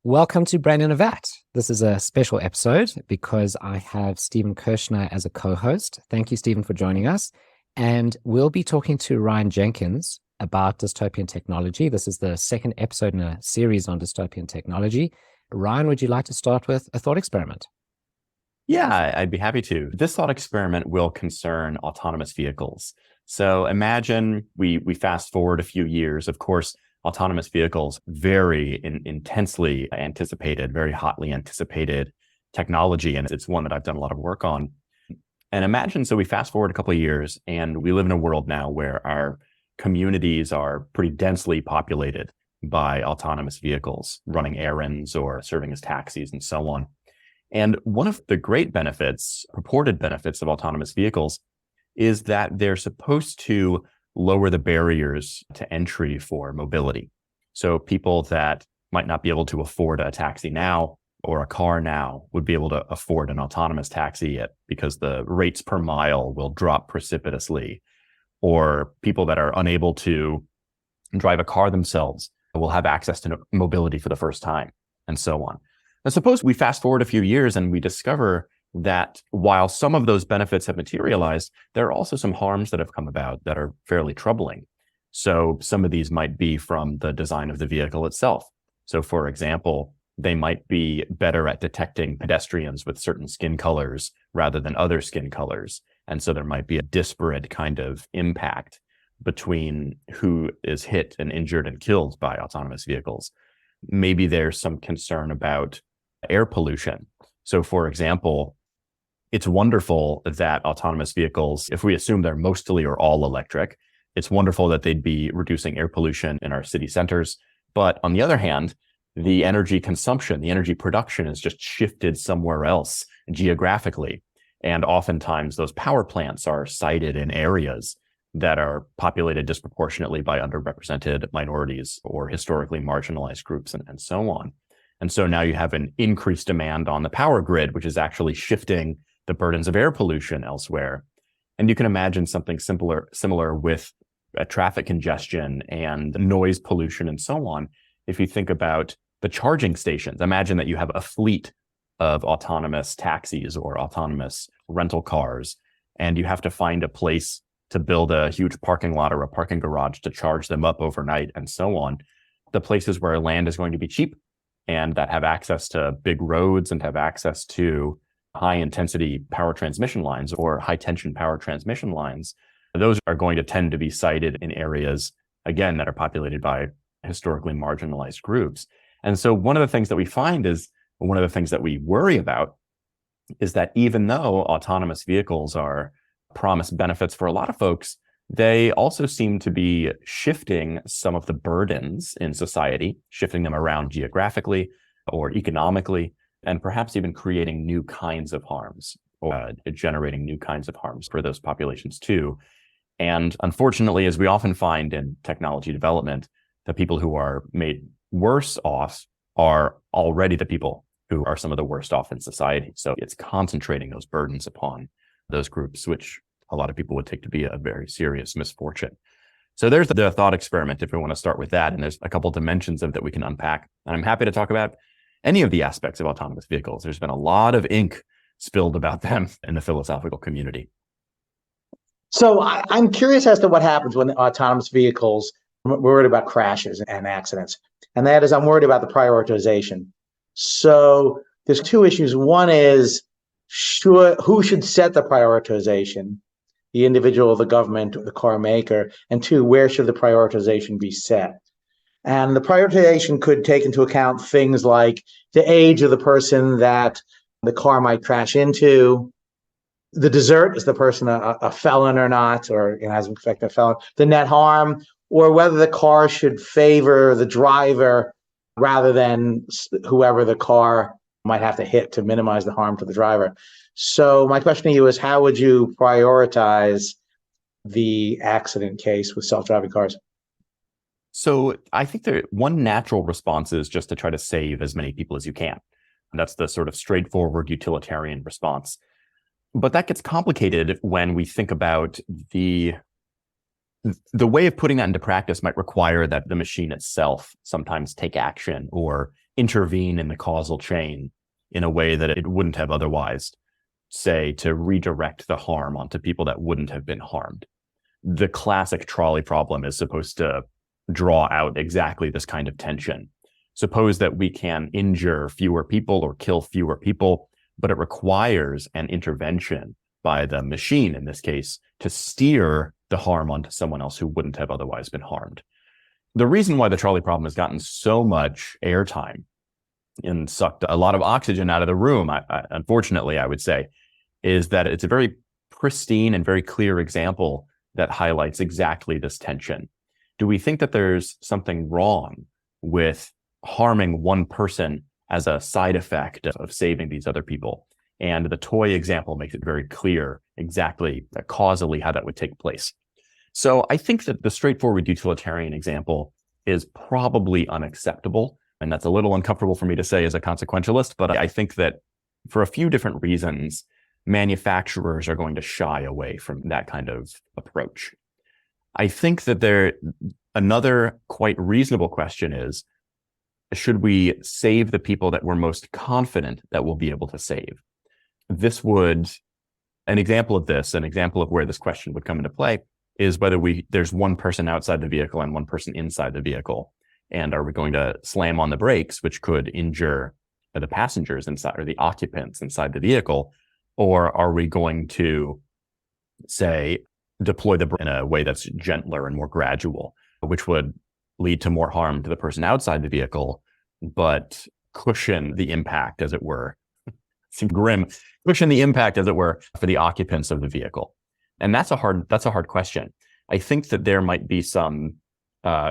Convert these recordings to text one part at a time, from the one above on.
Welcome to Brain in a Vat. This is a special episode because I have Stephen Kershnar as a co-host. Thank you, Stephen, for joining us. And we'll be talking to Ryan Jenkins about dystopian technology. This is the second episode in a series on dystopian technology. Ryan, would you like to start with a thought experiment? Yeah, I'd be happy to. This thought experiment will concern autonomous vehicles. So imagine we fast forward a few years. Of course, autonomous vehicles, very intensely anticipated, very hotly anticipated technology. And it's one that I've done a lot of work on. And imagine, so we fast forward a couple of years and we live in a world now where our communities are pretty densely populated by autonomous vehicles, running errands or serving as taxis and so on. And one of the great benefits, purported benefits of autonomous vehicles is that they're supposed to lower the barriers to entry for mobility. So people that might not be able to afford a taxi now or a car now would be able to afford an autonomous taxi because the rates per mile will drop precipitously. Or people that are unable to drive a car themselves will have access to mobility for the first time, and so on. Now, suppose we fast forward a few years and we discover that while some of those benefits have materialized, there are also some harms that have come about that are fairly troubling. So some of these might be from the design of the vehicle itself. So for example, they might be better at detecting pedestrians with certain skin colors rather than other skin colors. And so there might be a disparate kind of impact between who is hit and injured and killed by autonomous vehicles. Maybe there's some concern about air pollution. So for example, it's wonderful that autonomous vehicles, if we assume they're mostly or all electric, it's wonderful that they'd be reducing air pollution in our city centers. But on the other hand, the energy consumption, the energy production is just shifted somewhere else geographically. And oftentimes those power plants are sited in areas that are populated disproportionately by underrepresented minorities or historically marginalized groups and so on. And so now you have an increased demand on the power grid, which is actually shifting the burdens of air pollution elsewhere. And you can imagine something similar with traffic congestion and noise pollution and so on. If you think about the charging stations, imagine that you have a fleet of autonomous taxis or autonomous rental cars, and you have to find a place to build a huge parking lot or a parking garage to charge them up overnight and so on. The places where land is going to be cheap and that have access to big roads and have access to high intensity power transmission lines or high tension power transmission lines, those are going to tend to be sited in areas, again, that are populated by historically marginalized groups. And so one of the things that we find is, one of the things that we worry about is that even though autonomous vehicles are promised benefits for a lot of folks, they also seem to be shifting some of the burdens in society, shifting them around geographically or economically, and perhaps even creating new kinds of harms or generating new kinds of harms for those populations too. And unfortunately, as we often find in technology development, the people who are made worse off are already the people who are some of the worst off in society. So it's concentrating those burdens upon those groups, which a lot of people would take to be a very serious misfortune. So there's the thought experiment, if we want to start with that. And there's a couple dimensions of that we can unpack. And I'm happy to talk about any of the aspects of autonomous vehicles. There's been a lot of ink spilled about them in the philosophical community. So I'm curious as to what happens when autonomous vehicles, we're worried about crashes and accidents. And that is, I'm worried about the prioritization. So there's two issues. One is, who should set the prioritization? The individual, the government, or the car maker? And two, where should the prioritization be set? And the prioritization could take into account things like the age of the person that the car might crash into, the desert, is the person a felon or not, or has in fact a felon, the net harm, or whether the car should favor the driver rather than whoever the car might have to hit to minimize the harm to the driver. So my question to you is, how would you prioritize the accident case with self-driving cars? So I think that one natural response is just to try to save as many people as you can. And that's the sort of straightforward utilitarian response. But that gets complicated when we think about the way of putting that into practice might require that the machine itself sometimes take action or intervene in the causal chain in a way that it wouldn't have otherwise, say, to redirect the harm onto people that wouldn't have been harmed. The classic trolley problem is supposed to draw out exactly this kind of tension. Suppose that we can injure fewer people or kill fewer people, but it requires an intervention by the machine, in this case, to steer the harm onto someone else who wouldn't have otherwise been harmed. The reason why the trolley problem has gotten so much airtime and sucked a lot of oxygen out of the room, unfortunately, I would say, is that it's a very pristine and very clear example that highlights exactly this tension. Do we think that there's something wrong with harming one person as a side effect of saving these other people? And the toy example makes it very clear exactly causally how that would take place. So I think that the straightforward utilitarian example is probably unacceptable. And that's a little uncomfortable for me to say as a consequentialist, but I think that for a few different reasons, manufacturers are going to shy away from that kind of approach. I think that another quite reasonable question is, should we save the people that we're most confident that we'll be able to save? An example of where this question would come into play is whether there's one person outside the vehicle and one person inside the vehicle. And are we going to slam on the brakes, which could injure the passengers inside or the occupants inside the vehicle? Or are we going to, say, deploy the brake in a way that's gentler and more gradual, which would lead to more harm to the person outside the vehicle, but cushion the impact, as it were? Seems grim. Cushion the impact, as it were, for the occupants of the vehicle. And that's a hard question. I think that there might be some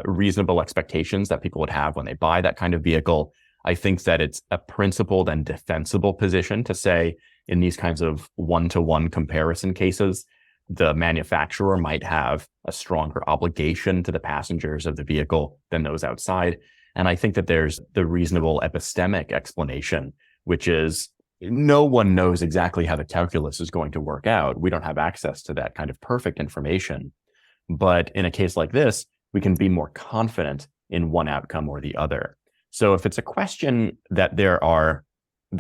reasonable expectations that people would have when they buy that kind of vehicle. I think that it's a principled and defensible position to say, in these kinds of one-to-one comparison cases, the manufacturer might have a stronger obligation to the passengers of the vehicle than those outside. And I think that there's the reasonable epistemic explanation, which is no one knows exactly how the calculus is going to work out. We don't have access to that kind of perfect information. But in a case like this, we can be more confident in one outcome or the other. So if it's a question that there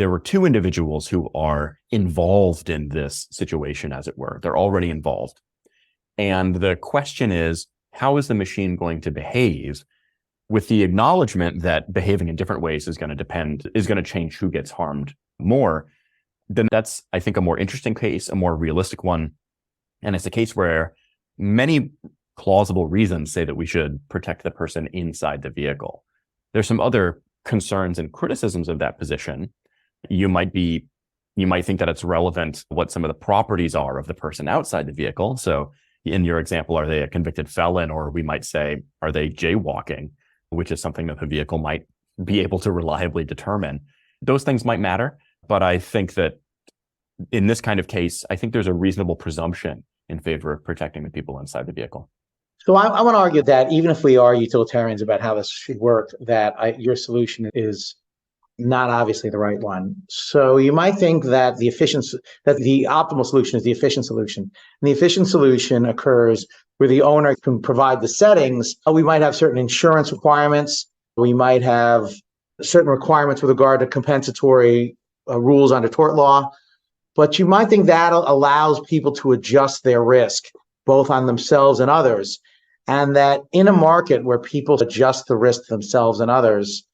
were two individuals who are involved in this situation, as it were, they're already involved. And the question is, how is the machine going to behave, with the acknowledgement that behaving in different ways is going to change who gets harmed more? Then that's, I think, a more interesting case, a more realistic one. And it's a case where many plausible reasons say that we should protect the person inside the vehicle. There's some other concerns and criticisms of that position. You might think that it's relevant what some of the properties are of the person outside the vehicle. So in your example, are they a convicted felon? Or we might say, are they jaywalking, which is something that the vehicle might be able to reliably determine. Those things might matter. But I think that in this kind of case, I think there's a reasonable presumption in favor of protecting the people inside the vehicle. So I want to argue that even if we are utilitarians about how this should work, that your solution is not obviously the right one. So you might think that the optimal solution is the efficient solution. And the efficient solution occurs where the owner can provide the settings. We might have certain insurance requirements. We might have certain requirements with regard to compensatory rules under tort law. But you might think that allows people to adjust their risk, both on themselves and others. And that in a market where people adjust the risk to themselves and others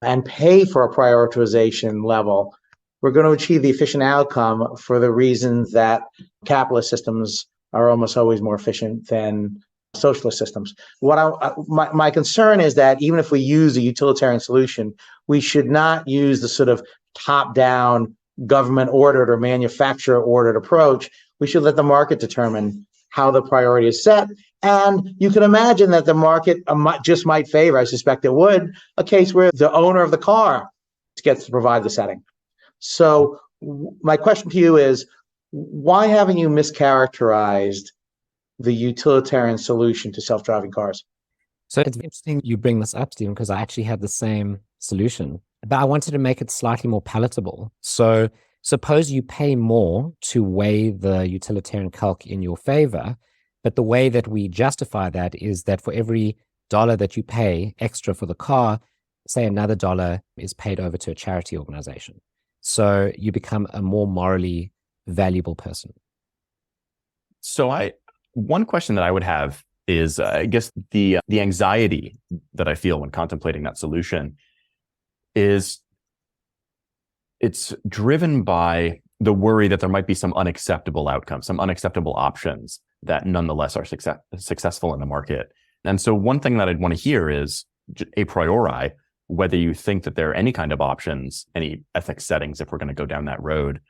and pay for a prioritization level, we're going to achieve the efficient outcome for the reasons that capitalist systems are almost always more efficient than socialist systems. My concern is that even if we use a utilitarian solution, we should not use the sort of top-down government ordered or manufacturer ordered approach. We should let the market determine how the priority is set. And you can imagine that the market might favor, I suspect it would, a case where the owner of the car gets to provide the setting. So my question to you is, why haven't you mischaracterized the utilitarian solution to self-driving cars? So it's interesting you bring this up, Stephen, because I actually had the same solution, but I wanted to make it slightly more palatable. So suppose you pay more to weigh the utilitarian calc in your favor, but the way that we justify that is that for every dollar that you pay extra for the car, say another dollar is paid over to a charity organization. So you become a more morally valuable person. So one question that I would have is, I guess the anxiety that I feel when contemplating that solution is it's driven by the worry that there might be some unacceptable outcomes, some unacceptable options that nonetheless are successful in the market. And so one thing that I'd want to hear is a priori, whether you think that there are any kind of options, any ethics settings, if we're going to go down that road,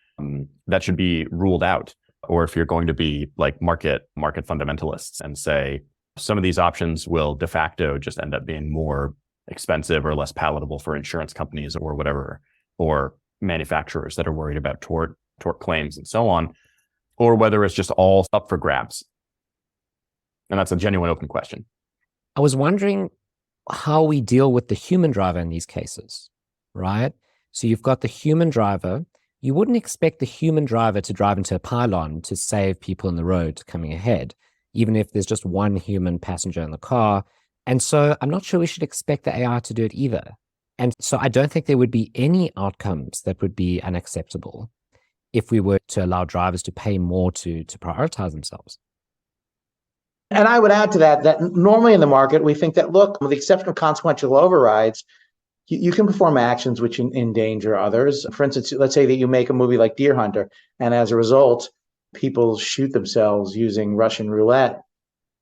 that should be ruled out. Or if you're going to be like market fundamentalists and say some of these options will de facto just end up being more expensive or less palatable for insurance companies or whatever, or manufacturers that are worried about tort claims and so on, or whether it's just all up for grabs. And that's a genuine open question. I was wondering how we deal with the human driver in these cases, right? So you've got the human driver. You wouldn't expect the human driver to drive into a pylon to save people in the road coming ahead, even if there's just one human passenger in the car. And so I'm not sure we should expect the AI to do it either. And so I don't think there would be any outcomes that would be unacceptable if we were to allow drivers to pay more to prioritize themselves. And I would add to that normally in the market, we think that, look, with the exception of consequential overrides, you can perform actions which endanger others. For instance, let's say that you make a movie like Deer Hunter, and as a result, people shoot themselves using Russian roulette.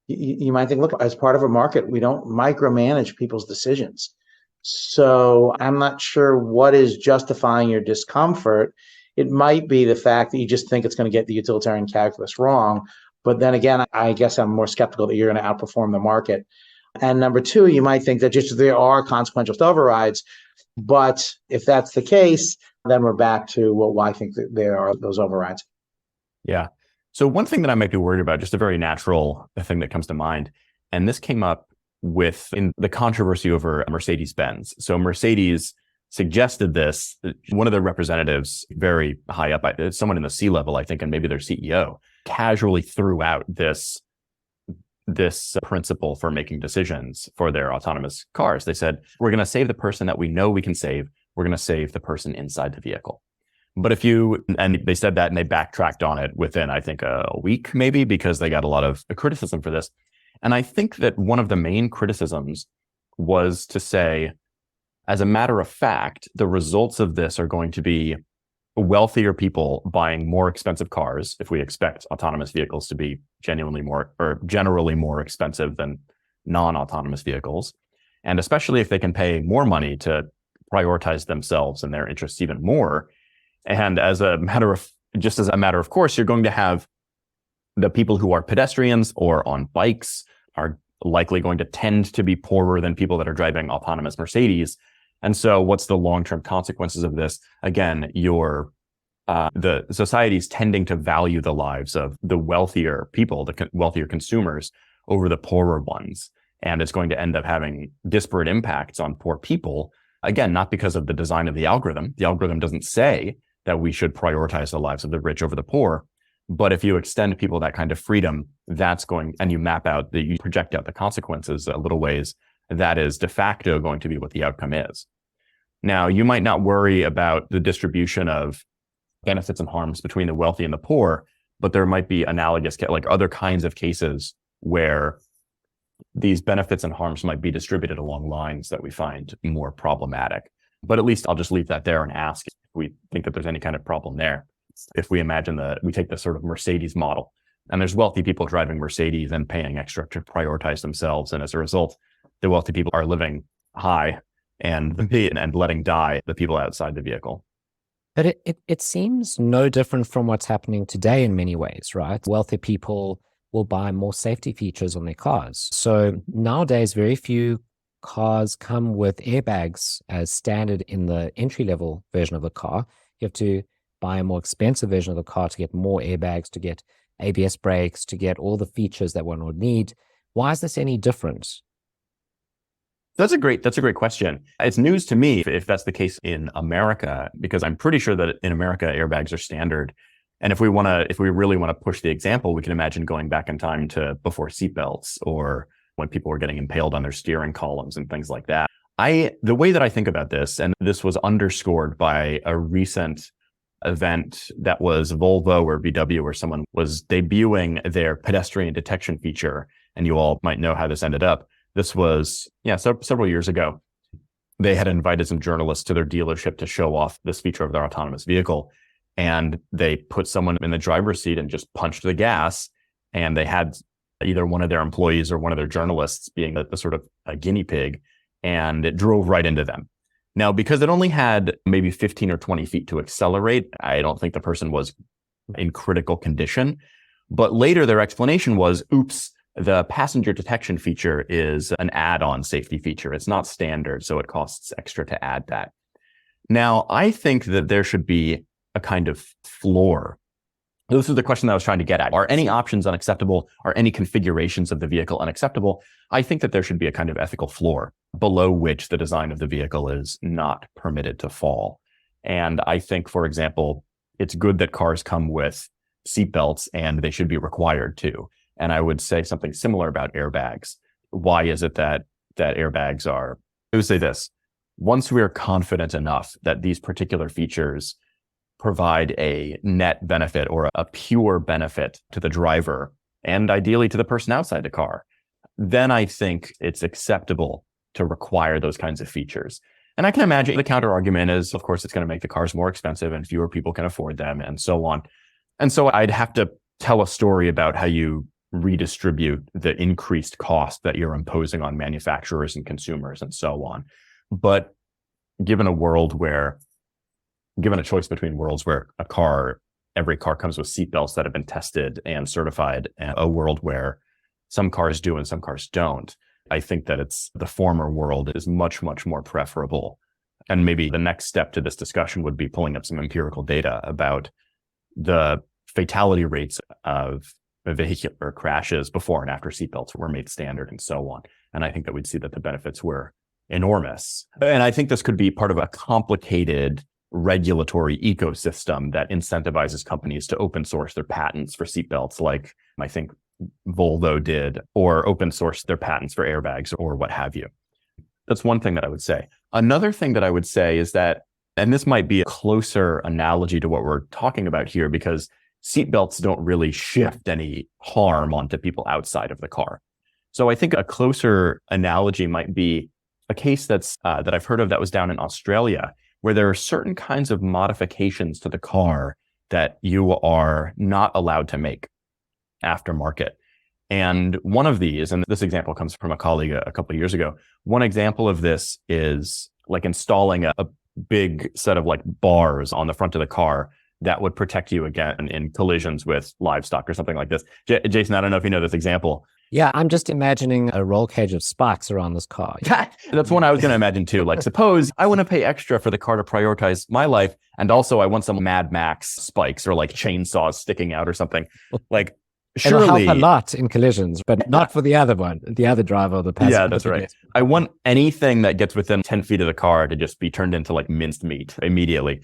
You might think, look, as part of a market, we don't micromanage people's decisions. So I'm not sure what is justifying your discomfort. It might be the fact that you just think it's going to get the utilitarian calculus wrong. But then again, I guess I'm more skeptical that you're going to outperform the market. And number two, you might think that just there are consequential overrides. But if that's the case, then we're back to why I think that there are those overrides. Yeah. So one thing that I might be worried about, just a very natural thing that comes to mind, and this came up in the controversy over Mercedes-Benz. So Mercedes suggested this. One of their representatives, very high up, someone in the C-level, I think, and maybe their CEO, casually threw out this principle for making decisions for their autonomous cars. They said, we're going to save the person that we know we can save. We're going to save the person inside the vehicle. But and they said that and they backtracked on it within, I think, a week maybe, because they got a lot of criticism for this. And I think that one of the main criticisms was to say, as a matter of fact, the results of this are going to be wealthier people buying more expensive cars, if we expect autonomous vehicles to be generally more expensive than non-autonomous vehicles. And especially if they can pay more money to prioritize themselves and their interests even more. And as a matter of course, you're going to have the people who are pedestrians or on bikes are likely going to tend to be poorer than people that are driving autonomous Mercedes. And so what's the long-term consequences of this? Again, the society's tending to value the lives of the wealthier people, the wealthier consumers over the poorer ones. And it's going to end up having disparate impacts on poor people. Again, not because of the design of the algorithm. The algorithm doesn't say that we should prioritize the lives of the rich over the poor. But if you extend people that kind of freedom, and you project out the consequences a little ways, that is de facto going to be what the outcome is. Now, you might not worry about the distribution of benefits and harms between the wealthy and the poor, but there might be analogous, like other kinds of cases where these benefits and harms might be distributed along lines that we find more problematic. But at least I'll just leave that there and ask if we think that there's any kind of problem there. If we imagine that we take the sort of Mercedes model, and there's wealthy people driving Mercedes and paying extra to prioritize themselves. And as a result, the wealthy people are living high and letting die the people outside the vehicle. But it seems no different from what's happening today in many ways, right? Wealthy people will buy more safety features on their cars. So nowadays, very few cars come with airbags as standard in the entry-level version of the car. You have to buy a more expensive version of the car to get more airbags, to get ABS brakes, to get all the features that one would need. Why is this any different? That's a great question. It's news to me if that's the case in America, because I'm pretty sure that in America, airbags are standard. And if we really want to push the example, we can imagine going back in time to before seatbelts or when people were getting impaled on their steering columns and things like that. The way that I think about this, and this was underscored by a recent event that was Volvo or VW, where someone was debuting their pedestrian detection feature. And you all might know how this ended up. This was, several years ago. They had invited some journalists to their dealership to show off this feature of their autonomous vehicle. And they put someone in the driver's seat and just punched the gas. And they had either one of their employees or one of their journalists being the sort of a guinea pig, and it drove right into them. Now, because it only had maybe 15 or 20 feet to accelerate, I don't think the person was in critical condition. But later their explanation was, oops, the passenger detection feature is an add-on safety feature. It's not standard, so it costs extra to add that. Now, I think that there should be a kind of floor. This is the question that I was trying to get at. Are any options unacceptable? Are any configurations of the vehicle unacceptable? I think that there should be a kind of ethical floor below which the design of the vehicle is not permitted to fall. And I think, for example, it's good that cars come with seatbelts, and they should be required to. And I would say something similar about airbags. Why is it that airbags are? I would say this: once we are confident enough that these particular features provide a net benefit or a pure benefit to the driver, and ideally to the person outside the car, then I think it's acceptable to require those kinds of features. And I can imagine the counter argument is, of course, it's going to make the cars more expensive and fewer people can afford them and so on. And so I'd have to tell a story about how you redistribute the increased cost that you're imposing on manufacturers and consumers and so on. But given a choice between worlds where every car comes with seatbelts that have been tested and certified, and a world where some cars do and some cars don't, I think that the former world is much, much more preferable. And maybe the next step to this discussion would be pulling up some empirical data about the fatality rates of vehicular crashes before and after seatbelts were made standard and so on. And I think that we'd see that the benefits were enormous. And I think this could be part of a complicated regulatory ecosystem that incentivizes companies to open source their patents for seatbelts, like I think Volvo did, or open source their patents for airbags or what have you. That's one thing that I would say. Another thing that I would say is that, and this might be a closer analogy to what we're talking about here, because seatbelts don't really shift any harm onto people outside of the car. So I think a closer analogy might be a case that I've heard of that was down in Australia, where there are certain kinds of modifications to the car that you are not allowed to make aftermarket. And one of these, and this example comes from a colleague a couple of years ago, one example of this is like installing a big set of like bars on the front of the car that would protect you again in collisions with livestock or something like this. Jason, I don't know if you know this example. Yeah, I'm just imagining a roll cage of spikes around this car. That's one I was going to imagine too. Like, suppose I want to pay extra for the car to prioritize my life, and also I want some Mad Max spikes or like chainsaws sticking out or something. Like, surely it'll help a lot in collisions, but not for the other one, the other driver or the passenger. Yeah, that's right. I want anything that gets within 10 feet of the car to just be turned into like minced meat immediately.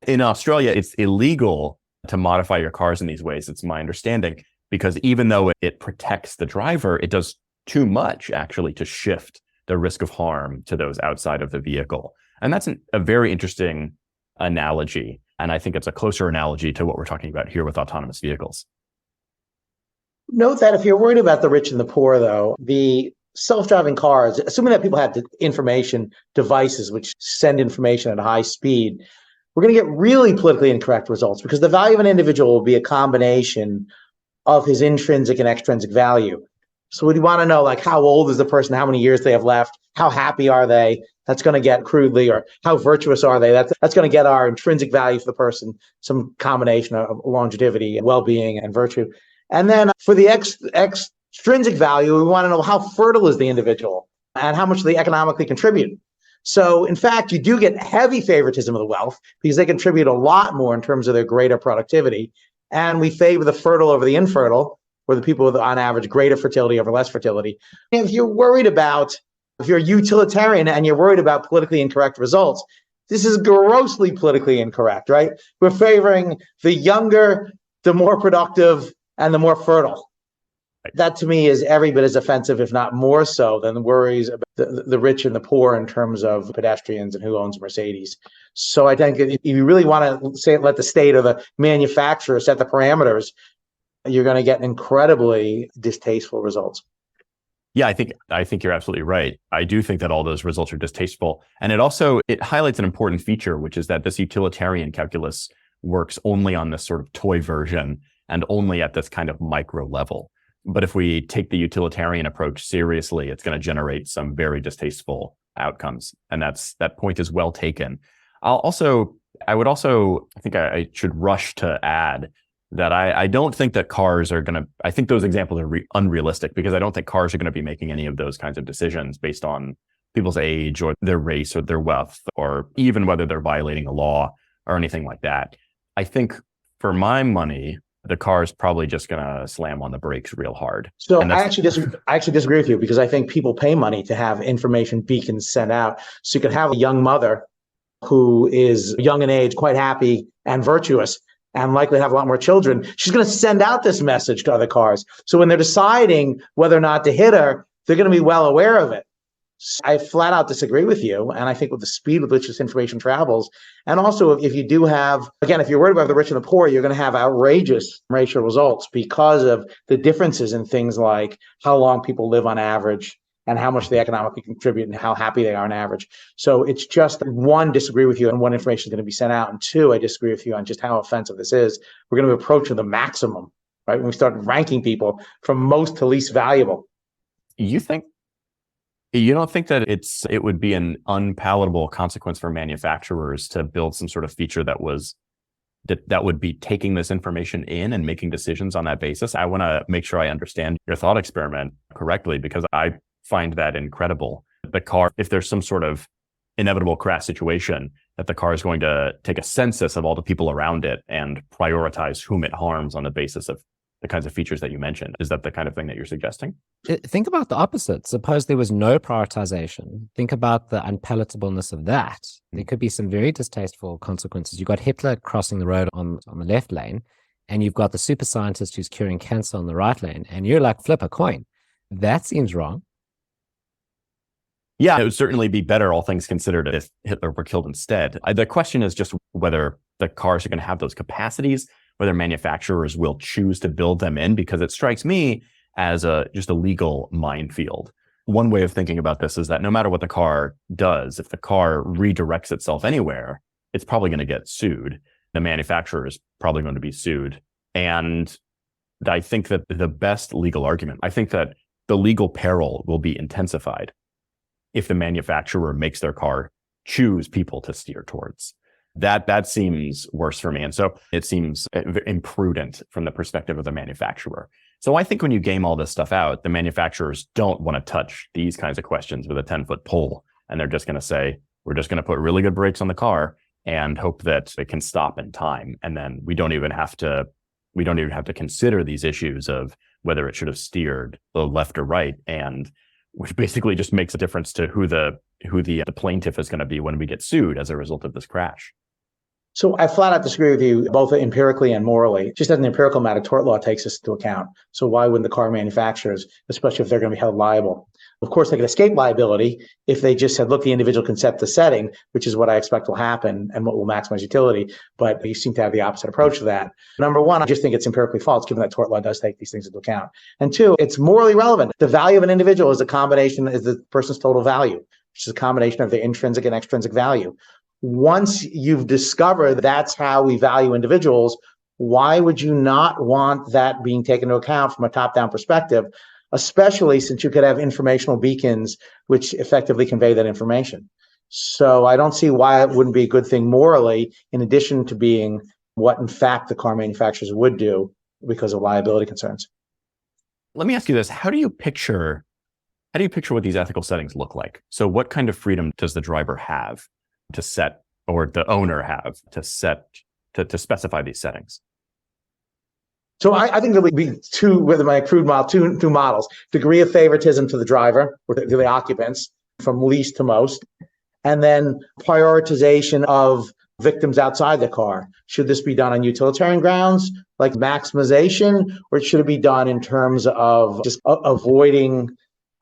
In Australia, it's illegal to modify your cars in these ways, it's my understanding, because even though it protects the driver, it does too much actually to shift the risk of harm to those outside of the vehicle. And that's a very interesting analogy. And I think it's a closer analogy to what we're talking about here with autonomous vehicles. Note that if you're worried about the rich and the poor, though, the self-driving cars, assuming that people have the information devices which send information at high speed, we're going to get really politically incorrect results, because the value of an individual will be a combination of his intrinsic and extrinsic value. So we want to know, like, how old is the person, how many years they have left, how happy are they? That's going to get crudely, or how virtuous are they? That's going to get our intrinsic value for the person, some combination of longevity, well-being, and virtue. And then for the extrinsic value, we want to know how fertile is the individual and how much do they economically contribute. So in fact, you do get heavy favoritism of the wealth because they contribute a lot more in terms of their greater productivity. And we favor the fertile over the infertile, or the people with, on average, greater fertility over less fertility. If you're utilitarian and you're worried about politically incorrect results, this is grossly politically incorrect, right? We're favoring the younger, the more productive, and the more fertile. That to me is every bit as offensive, if not more so, than the worries about the rich and the poor in terms of pedestrians and who owns Mercedes. So I think if you really want to say let the state or the manufacturer set the parameters, you're going to get incredibly distasteful results. Yeah, I think you're absolutely right. I do think that all those results are distasteful. And it highlights an important feature, which is that this utilitarian calculus works only on this sort of toy version and only at this kind of micro level. But if we take the utilitarian approach seriously, it's going to generate some very distasteful outcomes. And that point is well taken. I think I should rush to add that I don't think that cars are going to, I think those examples are unrealistic, because I don't think cars are going to be making any of those kinds of decisions based on people's age or their race or their wealth, or even whether they're violating a law or anything like that. I think for my money, the car is probably just going to slam on the brakes real hard. So I actually disagree with you, because I think people pay money to have information beacons sent out. So you could have a young mother who is young in age, quite happy and virtuous, and likely have a lot more children. She's going to send out this message to other cars. So when they're deciding whether or not to hit her, they're going to be well aware of it. I flat out disagree with you. And I think with the speed with which this information travels, and also if you do have, again, if you're worried about the rich and the poor, you're going to have outrageous racial results because of the differences in things like how long people live on average and how much they economically contribute and how happy they are on average. So it's just, one, disagree with you on what information is going to be sent out. And two, I disagree with you on just how offensive this is. We're going to be approaching the maximum, right? When we start ranking people from most to least valuable. You don't think that it would be an unpalatable consequence for manufacturers to build some sort of feature that would be taking this information in and making decisions on that basis? I want to make sure I understand your thought experiment correctly, because I find that incredible. The car, if there's some sort of inevitable crash situation, that the car is going to take a census of all the people around it and prioritize whom it harms on the basis of the kinds of features that you mentioned. Is that the kind of thing that you're suggesting? Think about the opposite. Suppose there was no prioritization. Think about the unpalatableness of that. There could be some very distasteful consequences. You've got Hitler crossing the road on the left lane, and you've got the super scientist who's curing cancer on the right lane, and you're like, flip a coin. That seems wrong. Yeah, it would certainly be better, all things considered, if Hitler were killed instead. The question is just whether the cars are going to have those capacities, whether manufacturers will choose to build them in, because it strikes me as just a legal minefield. One way of thinking about this is that no matter what the car does, if the car redirects itself anywhere, it's probably going to get sued. The manufacturer is probably going to be sued. And I think that the best legal argument, I think that the legal peril will be intensified if the manufacturer makes their car choose people to steer towards. That seems worse for me. And so it seems imprudent from the perspective of the manufacturer. So I think when you game all this stuff out, the manufacturers don't want to touch these kinds of questions with a 10-foot pole. And they're just going to say, we're just going to put really good brakes on the car and hope that it can stop in time. And then we don't even have to consider these issues of whether it should have steered the left or right, and which basically just makes a difference to who the plaintiff is going to be when we get sued as a result of this crash. So I flat out disagree with you, both empirically and morally. Just as an empirical matter, tort law takes this into account. So why wouldn't the car manufacturers, especially if they're going to be held liable? Of course, they could escape liability if they just said, look, the individual can set the setting, which is what I expect will happen and what will maximize utility. But you seem to have the opposite approach to that. Number one, I just think it's empirically false, given that tort law does take these things into account. And two, it's morally relevant. The value of an individual is the person's total value, which is a combination of their intrinsic and extrinsic value. Once you've discovered that's how we value individuals, why would you not want that being taken into account from a top-down perspective, especially since you could have informational beacons which effectively convey that information? So I don't see why it wouldn't be a good thing morally, in addition to being what, in fact, the car manufacturers would do because of liability concerns. Let me ask you this. How do you picture what these ethical settings look like? So what kind of freedom does the driver have to set, or the owner have to set, to specify these settings? So I think there would be with my crude model, two models: degree of favoritism to the driver or to the occupants from least to most, and then prioritization of victims outside the car? Should this be done on utilitarian grounds, like maximization, or should it be done in terms of just avoiding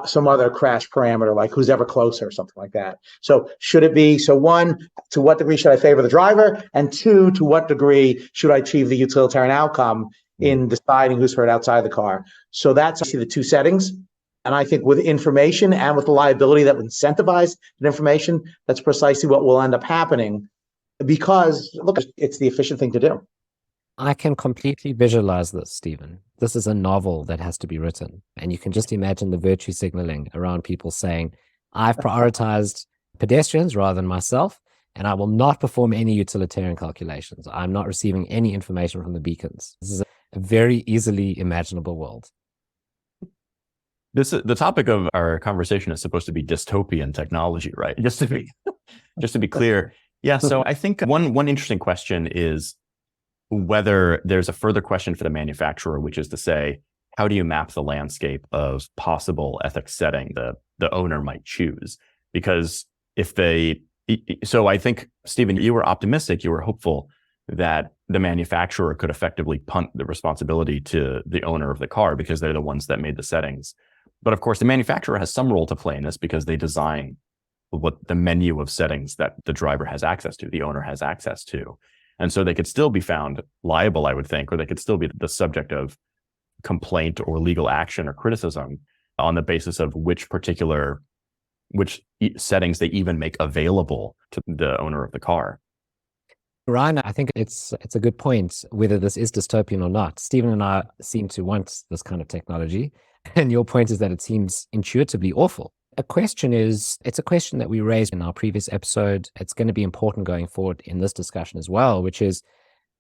some other crash parameter, like who's ever closer or something like that? So should it be, so one, to what degree should I favor the driver? And two, to what degree should I achieve the utilitarian outcome in deciding who's hurt outside the car? So that's the two settings. And I think with information and with the liability that would incentivize that information, that's precisely what will end up happening, because look, it's the efficient thing to do. I can completely visualize this, Stephen. This is a novel that has to be written. And you can just imagine the virtue signaling around people saying, I've prioritized pedestrians rather than myself, and I will not perform any utilitarian calculations. I'm not receiving any information from the beacons. This is a very easily imaginable world. The topic of our conversation is supposed to be dystopian technology, right? Just to be clear. Yeah. So I think one interesting question is whether there's a further question for the manufacturer, which is to say, how do you map the landscape of possible ethics setting the owner might choose? Because so I think, Stephen, you were optimistic, you were hopeful that the manufacturer could effectively punt the responsibility to the owner of the car because they're the ones that made the settings. But of course, the manufacturer has some role to play in this because they design what the menu of settings that the driver has access to, the owner has access to. And so they could still be found liable, I would think, or they could still be the subject of complaint or legal action or criticism on the basis of which settings they even make available to the owner of the car. Ryan, I think it's a good point, whether this is dystopian or not. Stephen and I seem to want this kind of technology. And your point is that it seems intuitively awful. It's a question that we raised in our previous episode. It's going to be important going forward in this discussion as well, which is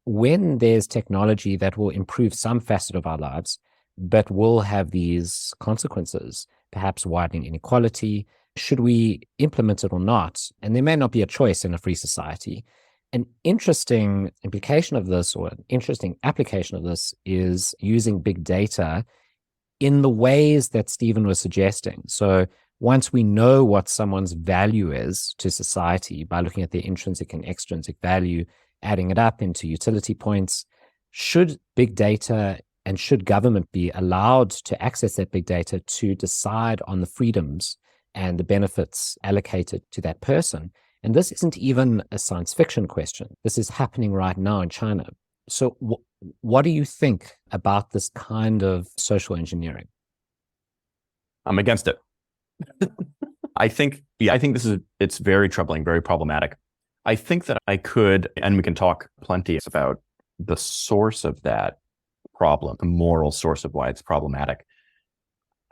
when there's technology that will improve some facet of our lives, but will have these consequences, perhaps widening inequality, should we implement it or not? And there may not be a choice in a free society. An interesting implication of this, or an interesting application of this, is using big data in the ways that Stephen was suggesting. So once we know what someone's value is to society by looking at their intrinsic and extrinsic value, adding it up into utility points, should big data and should government be allowed to access that big data to decide on the freedoms and the benefits allocated to that person? And this isn't even a science fiction question. This is happening right now in China. So what do you think about this kind of social engineering? I'm against it. I think it's very troubling, very problematic. I think that I could, and we can talk plenty about the source of that problem, the moral source of why it's problematic.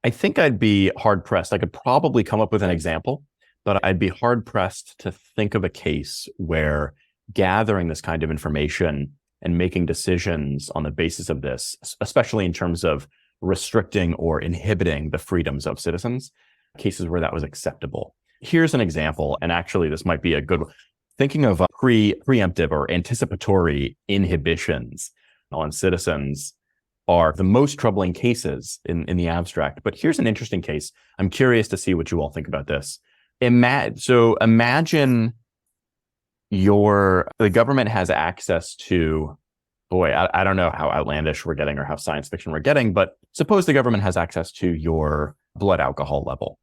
I think I'd be hard pressed. I could probably come up with an example, but I'd be hard pressed to think of a case where gathering this kind of information and making decisions on the basis of this, especially in terms of restricting or inhibiting the freedoms of citizens, cases where that was acceptable. Here's an example, and actually this might be a good one. Thinking of preemptive or anticipatory inhibitions on citizens are the most troubling cases in the abstract. But here's an interesting case. I'm curious to see what you all think about this. Imagine the government has access to, I don't know how outlandish we're getting or how science fiction we're getting, but suppose the government has access to your blood alcohol level.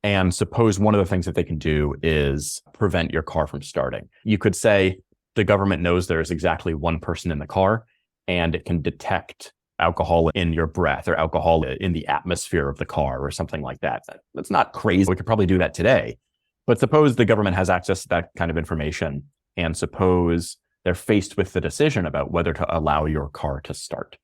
And suppose one of the things that they can do is prevent your car from starting. You could say the government knows there's exactly one person in the car, and it can detect alcohol in your breath or alcohol in the atmosphere of the car or something like that. That's not crazy. We could probably do that today. But suppose the government has access to that kind of information, and suppose they're faced with the decision about whether to allow your car to start.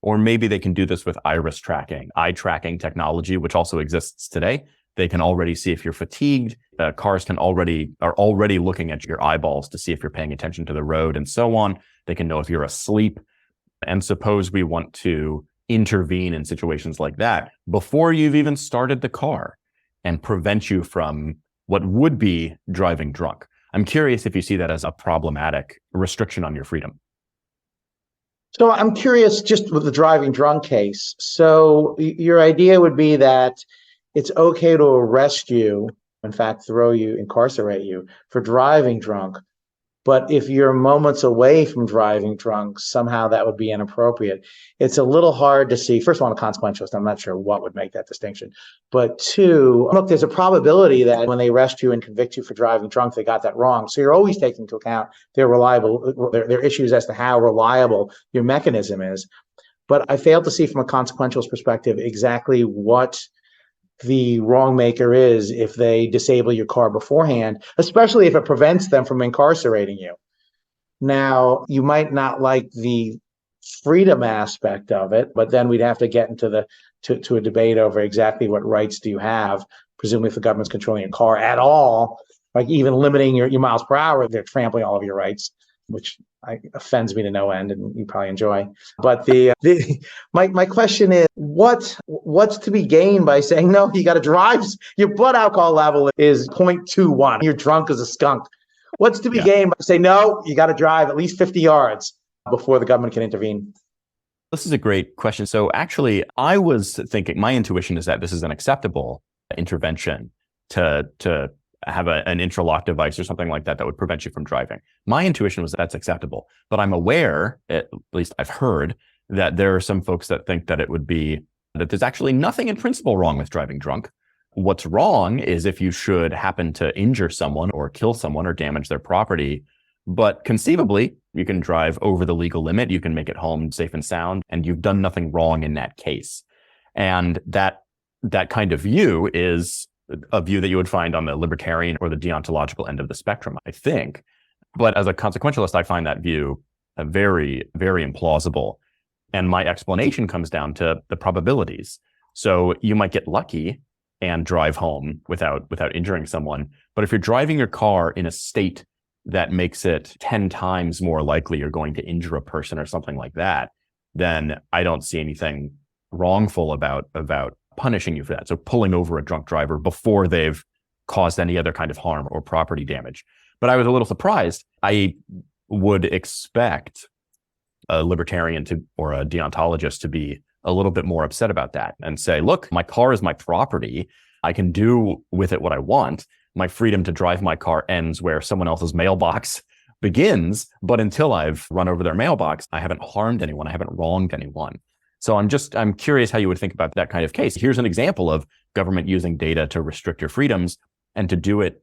Or maybe they can do this with iris tracking, eye tracking technology, which also exists today. They can already see if you're fatigued. Cars are already looking at your eyeballs to see if you're paying attention to the road and so on. They can know if you're asleep. And suppose we want to intervene in situations like that before you've even started the car and prevent you from what would be driving drunk. I'm curious if you see that as a problematic restriction on your freedom. So I'm curious just with the driving drunk case. So your idea would be that it's okay to arrest you, in fact, incarcerate you for driving drunk, But if you're moments away from driving drunk, somehow that would be inappropriate. It's a little hard to see. First of all, I'm a consequentialist. I'm not sure what would make that distinction. But two, look, there's a probability that when they arrest you and convict you for driving drunk, they got that wrong. So you're always taking into account their issues as to how reliable your mechanism is. But I failed to see from a consequentialist perspective exactly what the wrong maker is if they disable your car beforehand, especially if it prevents them from incarcerating you. Now, you might not like the freedom aspect of it, but then we'd have to get into to a debate over exactly what rights do you have, presumably if the government's controlling your car at all, like even limiting your miles per hour, they're trampling all of your rights, which offends me to no end, and you probably enjoy. But my question is, what's to be gained by saying no? You got to drive. Your blood alcohol level is 0.21. You're drunk as a skunk. What's to be gained by saying no? You got to drive at least 50 yards before the government can intervene. This is a great question. So actually, I was thinking, my intuition is that this is an acceptable intervention to have an interlock device or something like that would prevent you from driving. My intuition was that's acceptable, but I'm aware, at least I've heard, that there are some folks that think that it would be, that there's actually nothing in principle wrong with driving drunk. What's wrong is if you should happen to injure someone or kill someone or damage their property, but conceivably you can drive over the legal limit, you can make it home safe and sound, and you've done nothing wrong in that case. And that kind of view is a view that you would find on the libertarian or the deontological end of the spectrum, I think. But as a consequentialist, I find that view very, very implausible. And my explanation comes down to the probabilities. So you might get lucky and drive home without injuring someone. But if you're driving your car in a state that makes it 10 times more likely you're going to injure a person or something like that, then I don't see anything wrongful about punishing you for that. So pulling over a drunk driver before they've caused any other kind of harm or property damage. But I was a little surprised. I would expect a libertarian or a deontologist to be a little bit more upset about that and say, look, my car is my property. I can do with it what I want. My freedom to drive my car ends where someone else's mailbox begins. But until I've run over their mailbox, I haven't harmed anyone. I haven't wronged anyone. So I'm curious how you would think about that kind of case. Here's an example of government using data to restrict your freedoms and to do it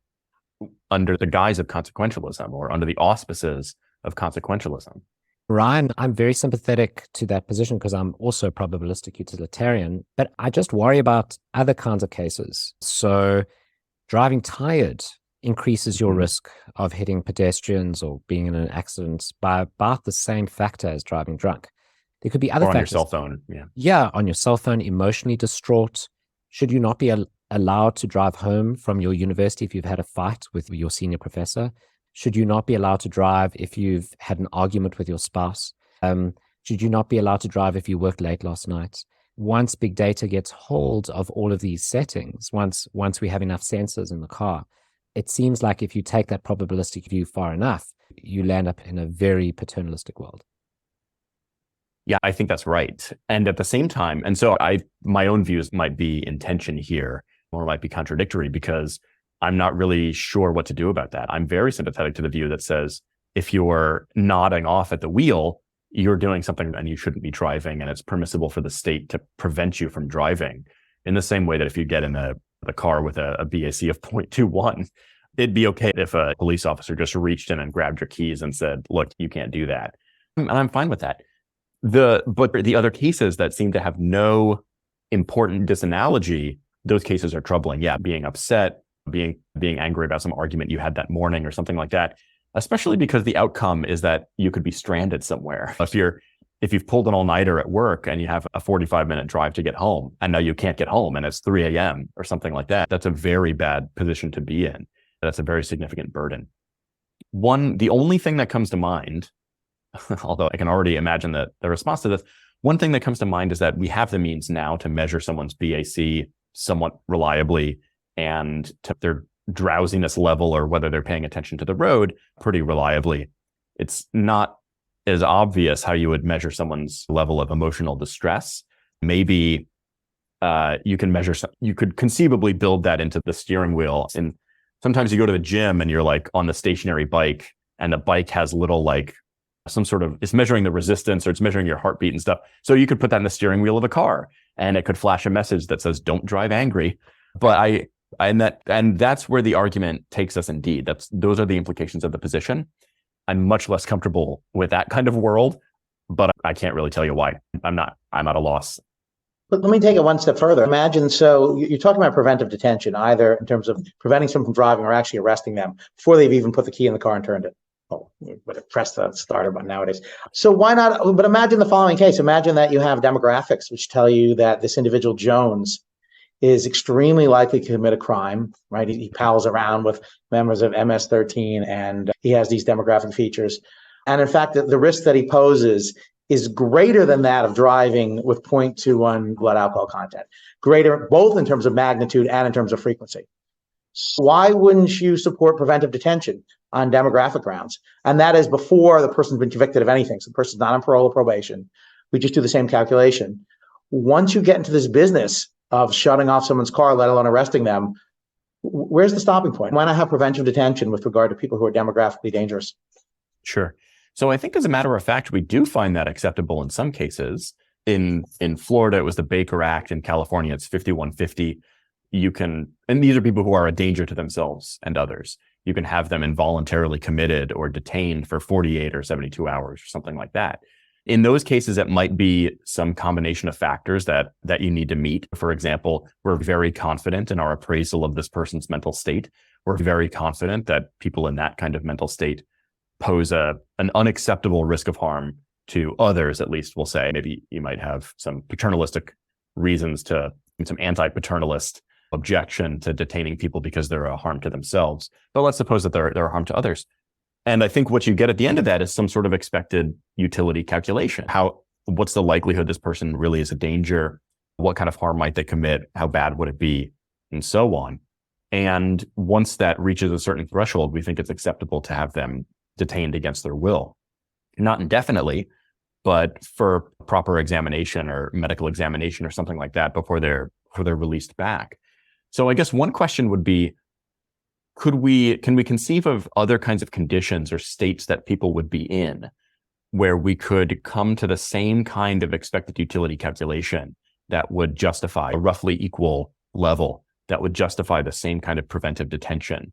under the guise of consequentialism or under the auspices of consequentialism. Ryan, I'm very sympathetic to that position because I'm also a probabilistic utilitarian, but I just worry about other kinds of cases. So driving tired increases your risk of hitting pedestrians or being in an accident by about the same factor as driving drunk. There could be other factors. On your cell phone. Yeah, on your cell phone, emotionally distraught. Should you not be allowed to drive home from your university if you've had a fight with your senior professor? Should you not be allowed to drive if you've had an argument with your spouse? Should you not be allowed to drive if you worked late last night? Once big data gets hold of all of these settings, once we have enough sensors in the car, it seems like if you take that probabilistic view far enough, you land up in a very paternalistic world. Yeah, I think that's right. And at the same time, and so my own views might be in tension here or might be contradictory because I'm not really sure what to do about that. I'm very sympathetic to the view that says if you're nodding off at the wheel, you're doing something and you shouldn't be driving, and it's permissible for the state to prevent you from driving. In the same way that if you get in the car with a BAC of 0.21, it'd be okay if a police officer just reached in and grabbed your keys and said, look, you can't do that. And I'm fine with that. But the other cases that seem to have no important disanalogy, those cases are troubling. Yeah, being upset, being angry about some argument you had that morning or something like that, especially because the outcome is that you could be stranded somewhere. If you've pulled an all-nighter at work and you have a 45-minute drive to get home and now you can't get home and it's 3 a.m. or something like that, that's a very bad position to be in. That's a very significant burden. The only thing that comes to mind, although I can already imagine the response to this, one thing that comes to mind is that we have the means now to measure someone's BAC somewhat reliably and to their drowsiness level or whether they're paying attention to the road pretty reliably. It's not as obvious how you would measure someone's level of emotional distress. Maybe you could conceivably build that into the steering wheel. And sometimes you go to the gym and you're like on the stationary bike and the bike has little some sort of, it's measuring the resistance or it's measuring your heartbeat and stuff. So you could put that in the steering wheel of a car and it could flash a message that says, don't drive angry. But that's where the argument takes us indeed. Those are the implications of the position. I'm much less comfortable with that kind of world, but I can't really tell you why. I'm at a loss. But let me take it one step further. Imagine, so you're talking about preventive detention, either in terms of preventing someone from driving or actually arresting them before they've even put the key in the car and turned it. But press the starter button nowadays. So why not? But imagine the following case. Imagine that you have demographics which tell you that this individual Jones is extremely likely to commit a crime, right? He pals around with members of MS-13 and he has these demographic features. And in fact, the risk that he poses is greater than that of driving with 0.21 blood alcohol content, greater both in terms of magnitude and in terms of frequency. So why wouldn't you support preventive detention on demographic grounds? And that is before the person's been convicted of anything. So the person's not on parole or probation. We just do the same calculation. Once you get into this business of shutting off someone's car, let alone arresting them, where's the stopping point? Why not have preventive detention with regard to people who are demographically dangerous? Sure. So I think as a matter of fact, we do find that acceptable in some cases. In Florida, it was the Baker Act. In California, it's 5150. And these are people who are a danger to themselves and others. You can have them involuntarily committed or detained for 48 or 72 hours or something like that. In those cases, it might be some combination of factors that you need to meet. For example, we're very confident in our appraisal of this person's mental state. We're very confident that people in that kind of mental state pose an unacceptable risk of harm to others, at least we'll say. Maybe you might have some paternalistic reasons some anti-paternalist objection to detaining people because they're a harm to themselves. But let's suppose that they're a harm to others. And I think what you get at the end of that is some sort of expected utility calculation. What's the likelihood this person really is a danger? What kind of harm might they commit? How bad would it be? And so on. And once that reaches a certain threshold, we think it's acceptable to have them detained against their will. Not indefinitely, but for proper examination or medical examination or something like that before they're released back. So I guess one question would be, can we conceive of other kinds of conditions or states that people would be in where we could come to the same kind of expected utility calculation that would justify a roughly equal level, that would justify the same kind of preventive detention?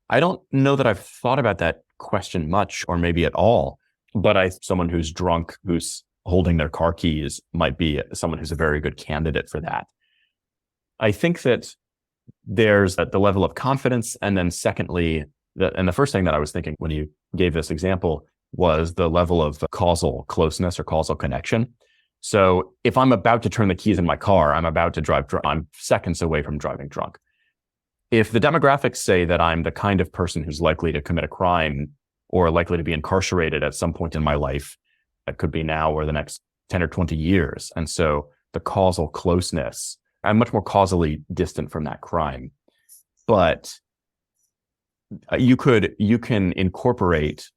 I don't know that I've thought about that question much or maybe at all, but someone who's drunk, who's holding their car keys might be someone who's a very good candidate for that. I think that there's the level of confidence. And then secondly, the first thing that I was thinking when you gave this example was the level of causal closeness or causal connection. So if I'm about to turn the keys in my car, I'm about to drive drunk. I'm seconds away from driving drunk. If the demographics say that I'm the kind of person who's likely to commit a crime or likely to be incarcerated at some point in my life, that could be now or the next 10 or 20 years. And so the causal closeness, I'm much more causally distant from that crime. But you can incorporate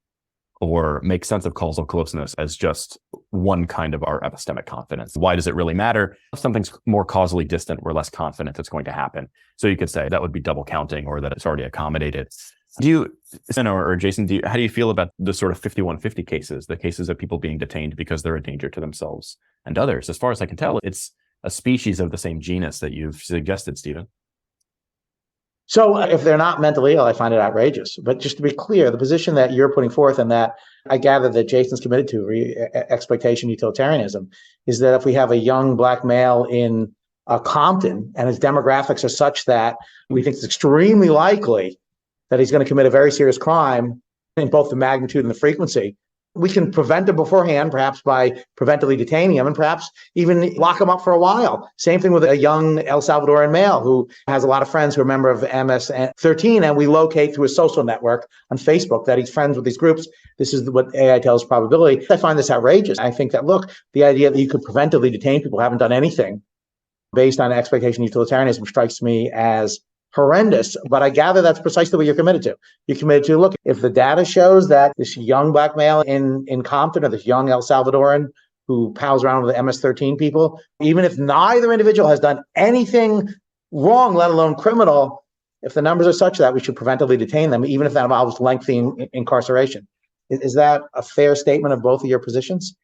or make sense of causal closeness as just one kind of our epistemic confidence. Why does it really matter? If something's more causally distant, we're less confident it's going to happen. So you could say that would be double counting or that it's already accommodated. Or Jason, how do you feel about the sort of 5150 cases, the cases of people being detained because they're a danger to themselves and others? As far as I can tell, it's a species of the same genus that you've suggested, Stephen. So if they're not mentally ill, I find it outrageous. But just to be clear, the position that you're putting forth and that I gather that Jason's committed to, exploitation utilitarianism, is that if we have a young black male in Compton and his demographics are such that we think it's extremely likely that he's going to commit a very serious crime in both the magnitude and the frequency, we can prevent him beforehand, perhaps by preventively detaining him and perhaps even lock him up for a while. Same thing with a young El Salvadoran male who has a lot of friends who are a member of MS-13, and we locate through a social network on Facebook that he's friends with these groups. This is what AI tells probability. I find this outrageous. I think that, look, the idea that you could preventively detain people who haven't done anything based on expectation utilitarianism strikes me as horrendous, but I gather that's precisely what you're committed to. You're committed to, look, if the data shows that this young black male in Compton or this young El Salvadoran who pals around with the MS-13 people, even if neither individual has done anything wrong, let alone criminal, if the numbers are such that we should preventively detain them, even if that involves lengthy incarceration. Is that a fair statement of both of your positions?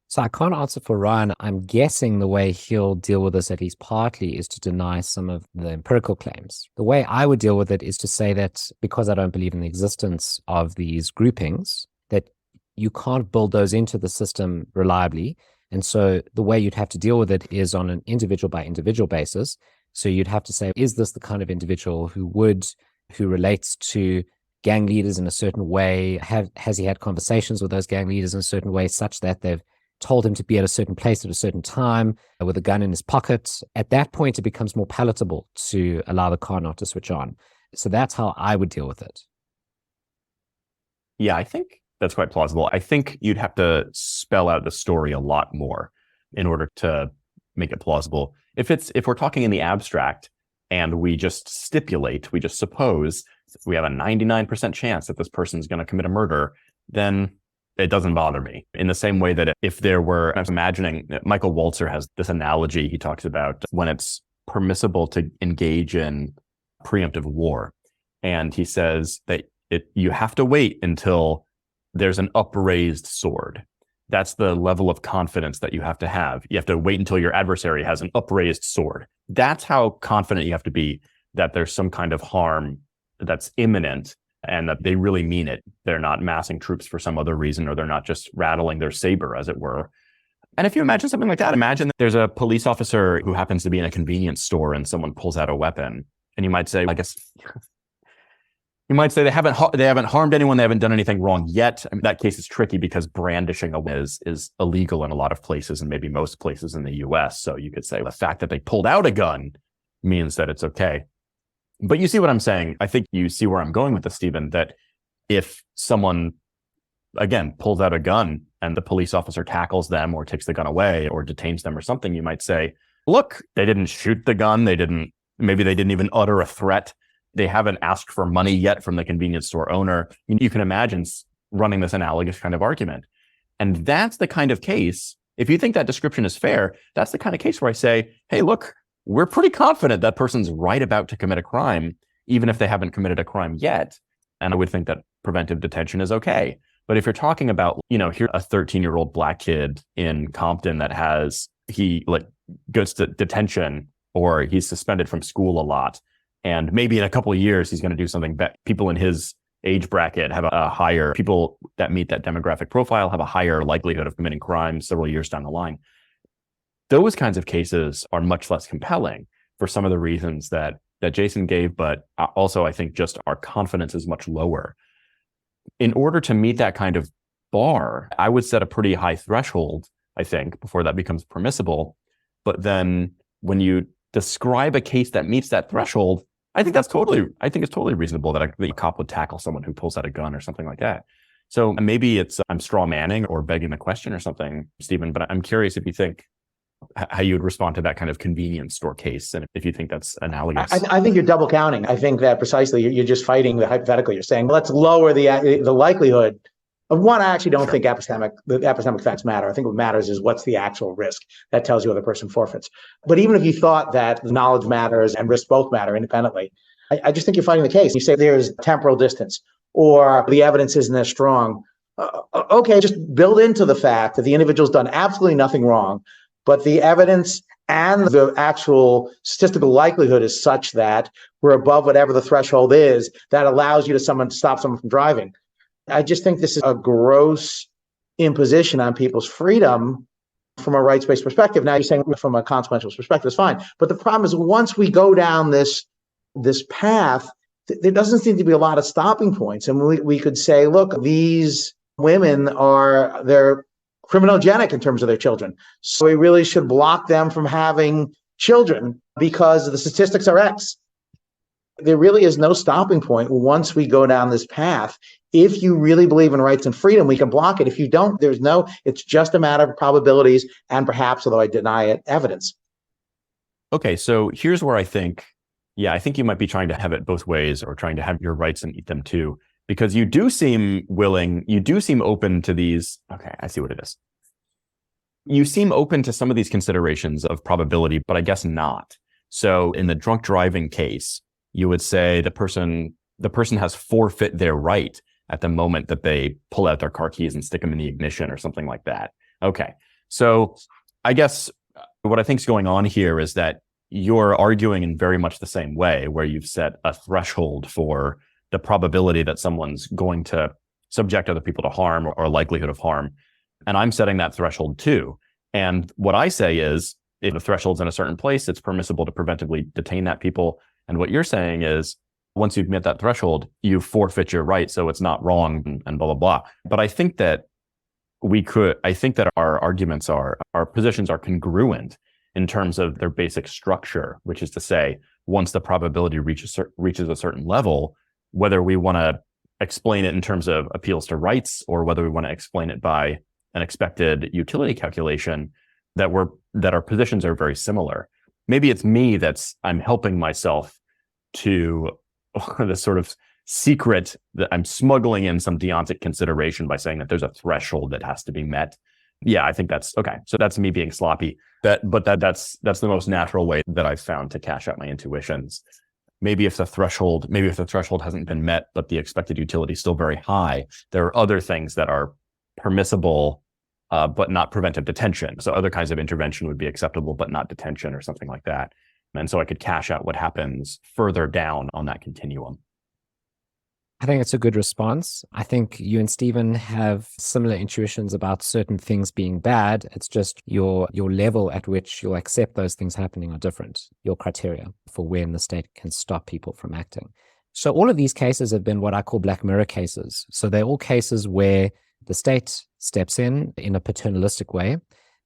So I can't answer for Ryan. I'm guessing the way he'll deal with this, at least partly, is to deny some of the empirical claims. The way I would deal with it is to say that because I don't believe in the existence of these groupings, that you can't build those into the system reliably. And so the way you'd have to deal with it is on an individual by individual basis. So you'd have to say, is this the kind of individual who relates to gang leaders in a certain way? Has he had conversations with those gang leaders in a certain way such that they've told him to be at a certain place at a certain time with a gun in his pocket? At that point, it becomes more palatable to allow the car not to switch on. So that's how I would deal with it. Yeah, I think that's quite plausible. I think you'd have to spell out the story a lot more in order to make it plausible. If we're talking in the abstract and we just stipulate, we just suppose we have a 99% chance that this person's going to commit a murder, then it doesn't bother me. In the same way that if there were, I was imagining, Michael Walzer has this analogy he talks about when it's permissible to engage in preemptive war. And he says that you have to wait until there's an upraised sword. That's the level of confidence that you have to have. You have to wait until your adversary has an upraised sword. That's how confident you have to be that there's some kind of harm that's imminent and that they really mean it. They're not massing troops for some other reason, or they're not just rattling their saber, as it were. And if you imagine something like that, imagine that there's a police officer who happens to be in a convenience store and someone pulls out a weapon. And you might say, I guess, you might say they haven't harmed anyone, they haven't done anything wrong yet. I mean, that case is tricky because brandishing a weapon is illegal in a lot of places and maybe most places in the US. So you could say the fact that they pulled out a gun means that it's okay. But you see what I'm saying? I think you see where I'm going with this, Stephen, that if someone, again, pulls out a gun and the police officer tackles them or takes the gun away or detains them or something, you might say, look, they didn't shoot the gun. Maybe they didn't even utter a threat. They haven't asked for money yet from the convenience store owner. You can imagine running this analogous kind of argument. And that's the kind of case, if you think that description is fair, that's the kind of case where I say, hey, look, we're pretty confident that person's right about to commit a crime, even if they haven't committed a crime yet. And I would think that preventive detention is okay. But if you're talking about, here a 13-year-old black kid in Compton that he goes to detention or he's suspended from school a lot, and maybe in a couple of years he's going to do something people in his age bracket have people that meet that demographic profile have a higher likelihood of committing crimes several years down the line. Those kinds of cases are much less compelling for some of the reasons that Jason gave, but also I think just our confidence is much lower. In order to meet that kind of bar, I would set a pretty high threshold, I think, before that becomes permissible. But then when you describe a case that meets that threshold, I think it's totally reasonable that a cop would tackle someone who pulls out a gun or something like that. So maybe I'm straw manning or begging the question or something, Stephen, but I'm curious if you think how you would respond to that kind of convenience store case, and if you think that's analogous. I think you're double counting. I think that precisely you're just fighting the hypothetical. You're saying, let's lower the likelihood of one. I actually don't think the epistemic facts matter. I think what matters is what's the actual risk. That tells you whether the person forfeits. But even if you thought that knowledge matters and risk both matter independently, I just think you're fighting the case. You say there's temporal distance or the evidence isn't as strong. Okay, just build into the fact that the individual's done absolutely nothing wrong, but the evidence and the actual statistical likelihood is such that we're above whatever the threshold is that allows you to stop someone from driving. I just think this is a gross imposition on people's freedom from a rights-based perspective. Now you're saying from a consequential perspective, it's fine. But the problem is once we go down this path, there doesn't seem to be a lot of stopping points. And we could say, look, these women they're criminogenic in terms of their children. So we really should block them from having children because the statistics are X. There really is no stopping point once we go down this path. If you really believe in rights and freedom, we can block it. If you don't, it's just a matter of probabilities and perhaps, although I deny it, evidence. Okay, so here's where I think you might be trying to have it both ways or trying to have your rights and eat them too. Because you do seem open to these. Okay, I see what it is. You seem open to some of these considerations of probability, but I guess not. So in the drunk driving case, you would say the person has forfeit their right at the moment that they pull out their car keys and stick them in the ignition or something like that. Okay. So I guess what I think is going on here is that you're arguing in very much the same way, where you've set a threshold for the probability that someone's going to subject other people to harm or likelihood of harm. And I'm setting that threshold too. And what I say is, if the threshold's in a certain place, it's permissible to preventively detain that people. And what you're saying is, once you've met that threshold, you forfeit your right, so it's not wrong and blah, blah, blah. But I think that our arguments our positions are congruent in terms of their basic structure, which is to say, once the probability reaches a certain level, whether we want to explain it in terms of appeals to rights or whether we want to explain it by an expected utility calculation, that our positions are very similar. Maybe it's me I'm helping myself to the sort of secret that I'm smuggling in some deontic consideration by saying that there's a threshold that has to be met. Yeah, I think that's okay. So that's me being sloppy. That's the most natural way that I've found to cash out my intuitions. Maybe if the threshold hasn't been met, but the expected utility is still very high, there are other things that are permissible, but not preventive detention. So other kinds of intervention would be acceptable, but not detention or something like that. And so I could cash out what happens further down on that continuum. I think it's a good response. I think you and Stephen have similar intuitions about certain things being bad. It's just your level at which you'll accept those things happening are different. Your criteria for when the state can stop people from acting. So all of these cases have been what I call Black Mirror cases. So they're all cases where the state steps in a paternalistic way.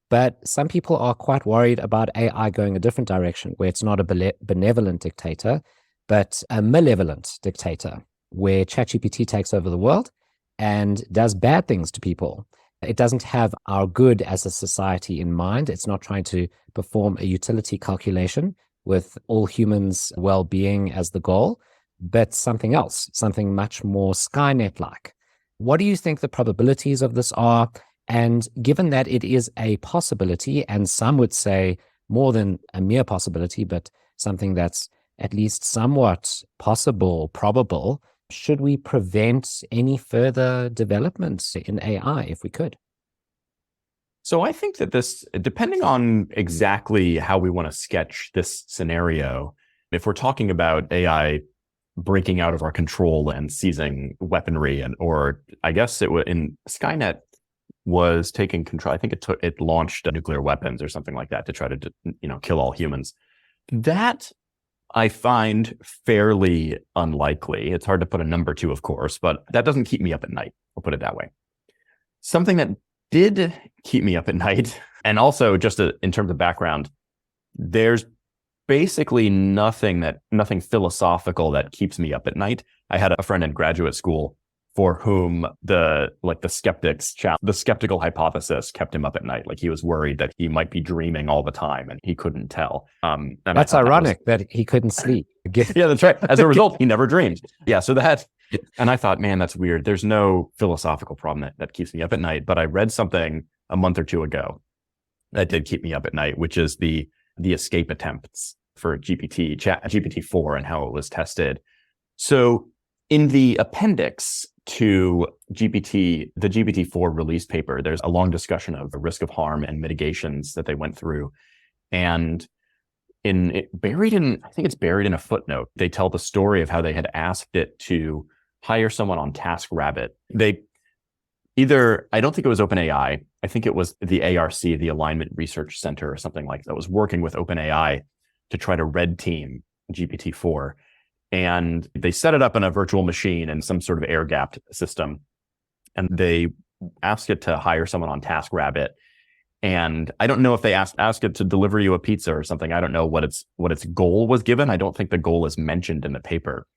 But some people are quite worried about AI going a different direction, where it's not a benevolent dictator, but a malevolent dictator, where ChatGPT takes over the world and does bad things to people. It doesn't have our good as a society in mind. It's not trying to perform a utility calculation with all humans' well-being as the goal, but something else, something much more Skynet-like. What do you think the probabilities of this are? And given that it is a possibility, and some would say more than a mere possibility, but something that's at least somewhat possible, probable, should we prevent any further developments in AI if we could? So I think that this, depending on exactly how we want to sketch this scenario, if we're talking about AI breaking out of our control and seizing weaponry, or I guess in Skynet was taking control. I think it launched nuclear weapons or something like that to try to kill all humans. That I find fairly unlikely. It's hard to put a number to, of course, but that doesn't keep me up at night. I'll put it that way. Something that did keep me up at night, and also just in terms of background, there's basically nothing philosophical that keeps me up at night. I had a friend in graduate school for whom the skeptical hypothesis kept him up at night. Like he was worried that he might be dreaming all the time and he couldn't tell. And that's ironic that he couldn't sleep. Yeah, that's right. As a result, he never dreamed. Yeah, so and I thought, man, that's weird. There's no philosophical problem that keeps me up at night. But I read something a month or two ago that did keep me up at night, which is the escape attempts for GPT-4 and how it was tested. So in the appendix to the GPT-4 release paper, there's a long discussion of the risk of harm and mitigations that they went through. And buried in a footnote, they tell the story of how they had asked it to hire someone on TaskRabbit. I don't think it was OpenAI. I think it was the ARC, the Alignment Research Center or something like that, was working with OpenAI to try to red team GPT-4. And they set it up in a virtual machine in some sort of air-gapped system. And they asked it to hire someone on TaskRabbit. And I don't know if they asked it to deliver you a pizza or something. I don't know what its goal was given. I don't think the goal is mentioned in the paper.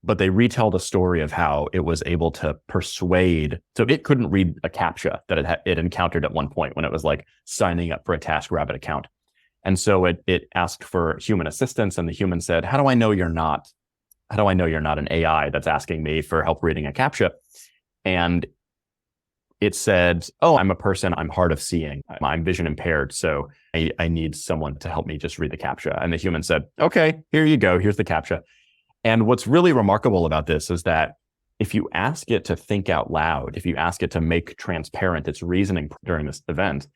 But they retell the story of how it was able to persuade. So it couldn't read a CAPTCHA that it encountered at one point when it was like signing up for a TaskRabbit account. And so it asked for human assistance, and the human said, how do I know you're not an AI that's asking me for help reading a CAPTCHA? And it said, oh, I'm a person, I'm hard of seeing, I'm vision impaired, so I need someone to help me just read the CAPTCHA. And the human said, okay, here you go, here's the CAPTCHA. And what's really remarkable about this is that if you ask it to think out loud, if you ask it to make transparent its reasoning during this event,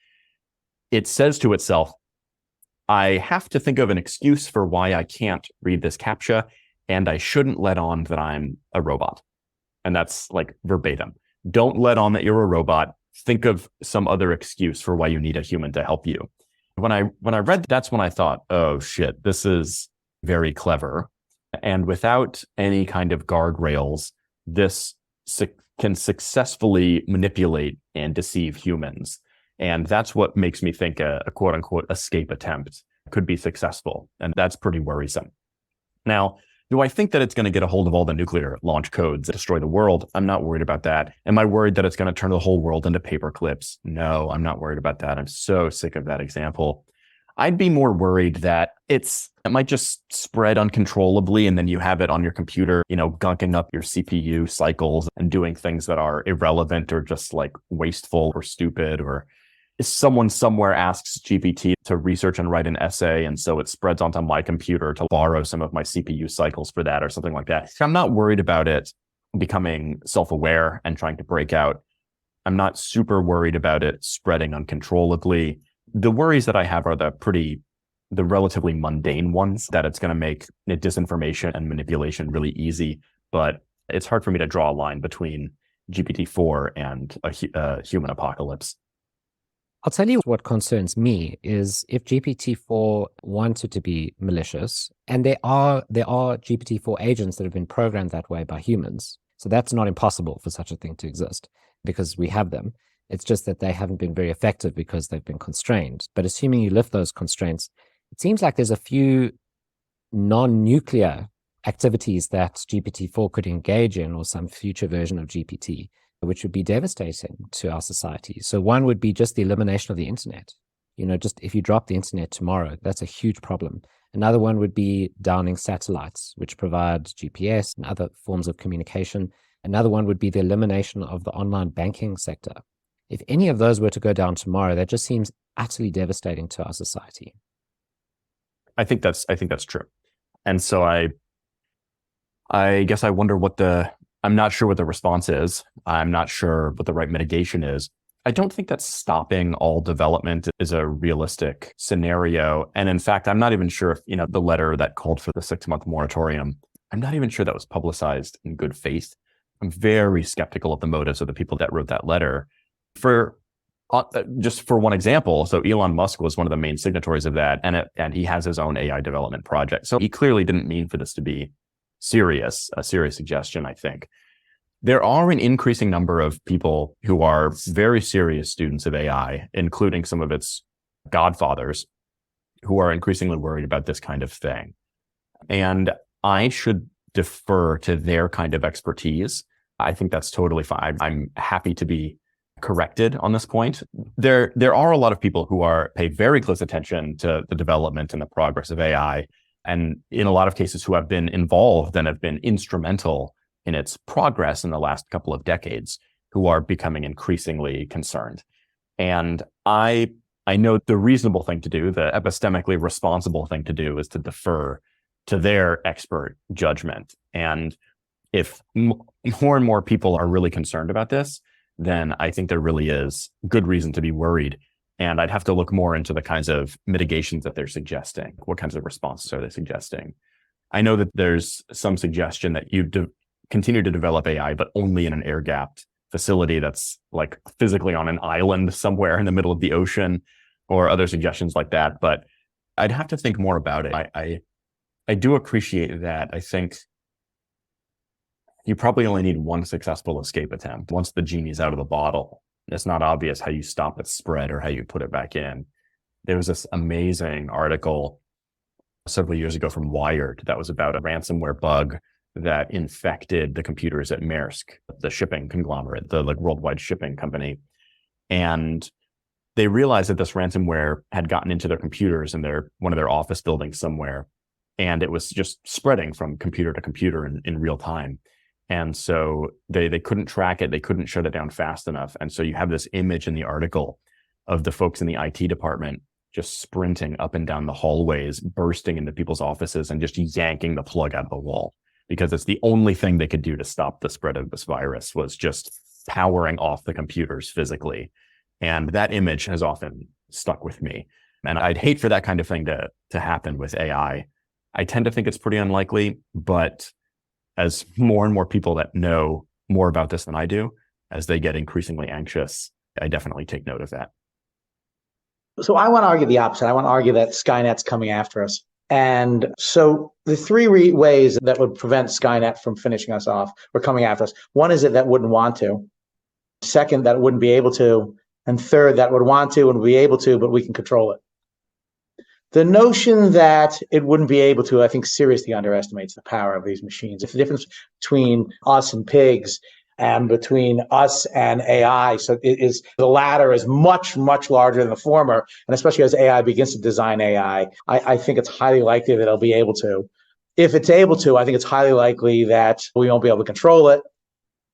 it says to itself, I have to think of an excuse for why I can't read this CAPTCHA, and I shouldn't let on that I'm a robot. And that's like verbatim. Don't let on that you're a robot. Think of some other excuse for why you need a human to help you. When I read, that's when I thought, oh shit, this is very clever. And without any kind of guardrails, this can successfully manipulate and deceive humans. And that's what makes me think a quote unquote escape attempt could be successful. And that's pretty worrisome. Now, do I think that it's going to get a hold of all the nuclear launch codes that destroy the world? I'm not worried about that. Am I worried that it's going to turn the whole world into paper clips? No, I'm not worried about that. I'm so sick of that example. I'd be more worried that it might just spread uncontrollably, and then you have it on your computer, gunking up your CPU cycles and doing things that are irrelevant or just like wasteful or stupid, or if someone somewhere asks GPT to research and write an essay, and so it spreads onto my computer to borrow some of my CPU cycles for that or something like that. I'm not worried about it becoming self-aware and trying to break out. I'm not super worried about it spreading uncontrollably. The worries that I have are the relatively mundane ones, that it's going to make disinformation and manipulation really easy. But it's hard for me to draw a line between GPT-4 and a human apocalypse. I'll tell you what concerns me is if GPT-4 wanted to be malicious, and there are GPT-4 agents that have been programmed that way by humans. So that's not impossible for such a thing to exist because we have them. It's just that they haven't been very effective because they've been constrained. But assuming you lift those constraints, it seems like there's a few non-nuclear activities that GPT-4 could engage in, or some future version of GPT, which would be devastating to our society. So one would be just the elimination of the internet. Just if you drop the internet tomorrow, that's a huge problem. Another one would be downing satellites, which provide GPS and other forms of communication. Another one would be the elimination of the online banking sector. If any of those were to go down tomorrow, that just seems utterly devastating to our society. I think that's true. And so I guess I wonder I'm not sure what the response is. I'm not sure what the right mitigation is. I don't think that stopping all development is a realistic scenario. And in fact, I'm not even sure if, the letter that called for the 6-month moratorium, I'm not even sure that was publicized in good faith. I'm very skeptical of the motives of the people that wrote that letter. Just for one example, so Elon Musk was one of the main signatories of that, and he has his own AI development project. So he clearly didn't mean for this to be a serious suggestion, I think. There are an increasing number of people who are very serious students of AI, including some of its godfathers, who are increasingly worried about this kind of thing. And I should defer to their kind of expertise. I think that's totally fine. I'm happy to be corrected on this point. There are a lot of people who pay very close attention to the development and the progress of AI, and in a lot of cases who have been involved and have been instrumental in its progress in the last couple of decades, who are becoming increasingly concerned. And I know the reasonable thing to do, the epistemically responsible thing to do, is to defer to their expert judgment. And if more and more people are really concerned about this, then I think there really is good reason to be worried. And I'd have to look more into the kinds of mitigations that they're suggesting. What kinds of responses are they suggesting? I know that there's some suggestion that you continue to develop AI, but only in an air-gapped facility that's like physically on an island somewhere in the middle of the ocean, or other suggestions like that. But I'd have to think more about it. I do appreciate that. I think you probably only need one successful escape attempt. Once the genie's out of the bottle, it's not obvious how you stop its spread or how you put it back in. There was this amazing article several years ago from Wired that was about a ransomware bug that infected the computers at Maersk, the shipping conglomerate, the worldwide shipping company. And they realized that this ransomware had gotten into their computers in one of their office buildings somewhere. And it was just spreading from computer to computer in real time. And so they couldn't track it. They couldn't shut it down fast enough. And so you have this image in the article of the folks in the IT department just sprinting up and down the hallways, bursting into people's offices and just yanking the plug out of the wall. because it's the only thing they could do to stop the spread of this virus was just powering off the computers physically. And that image has often stuck with me. And I'd hate for that kind of thing to happen with AI. I tend to think it's pretty unlikely, but as more and more people that know more about this than I do, as they get increasingly anxious, I definitely take note of that. So I want to argue the opposite. I want to argue that Skynet's coming after us. And so the three ways that would prevent Skynet from finishing us off or coming after us. One is that wouldn't want to. Second, that it wouldn't be able to. And third, that would want to and would be able to, but we can control it. The notion that it wouldn't be able to, I think, seriously underestimates the power of these machines. It's the difference between us and pigs and between us and AI. So the latter is much, much larger than the former. And especially as AI begins to design AI, I think it's highly likely that it'll be able to. If it's able to, I think it's highly likely that we won't be able to control it.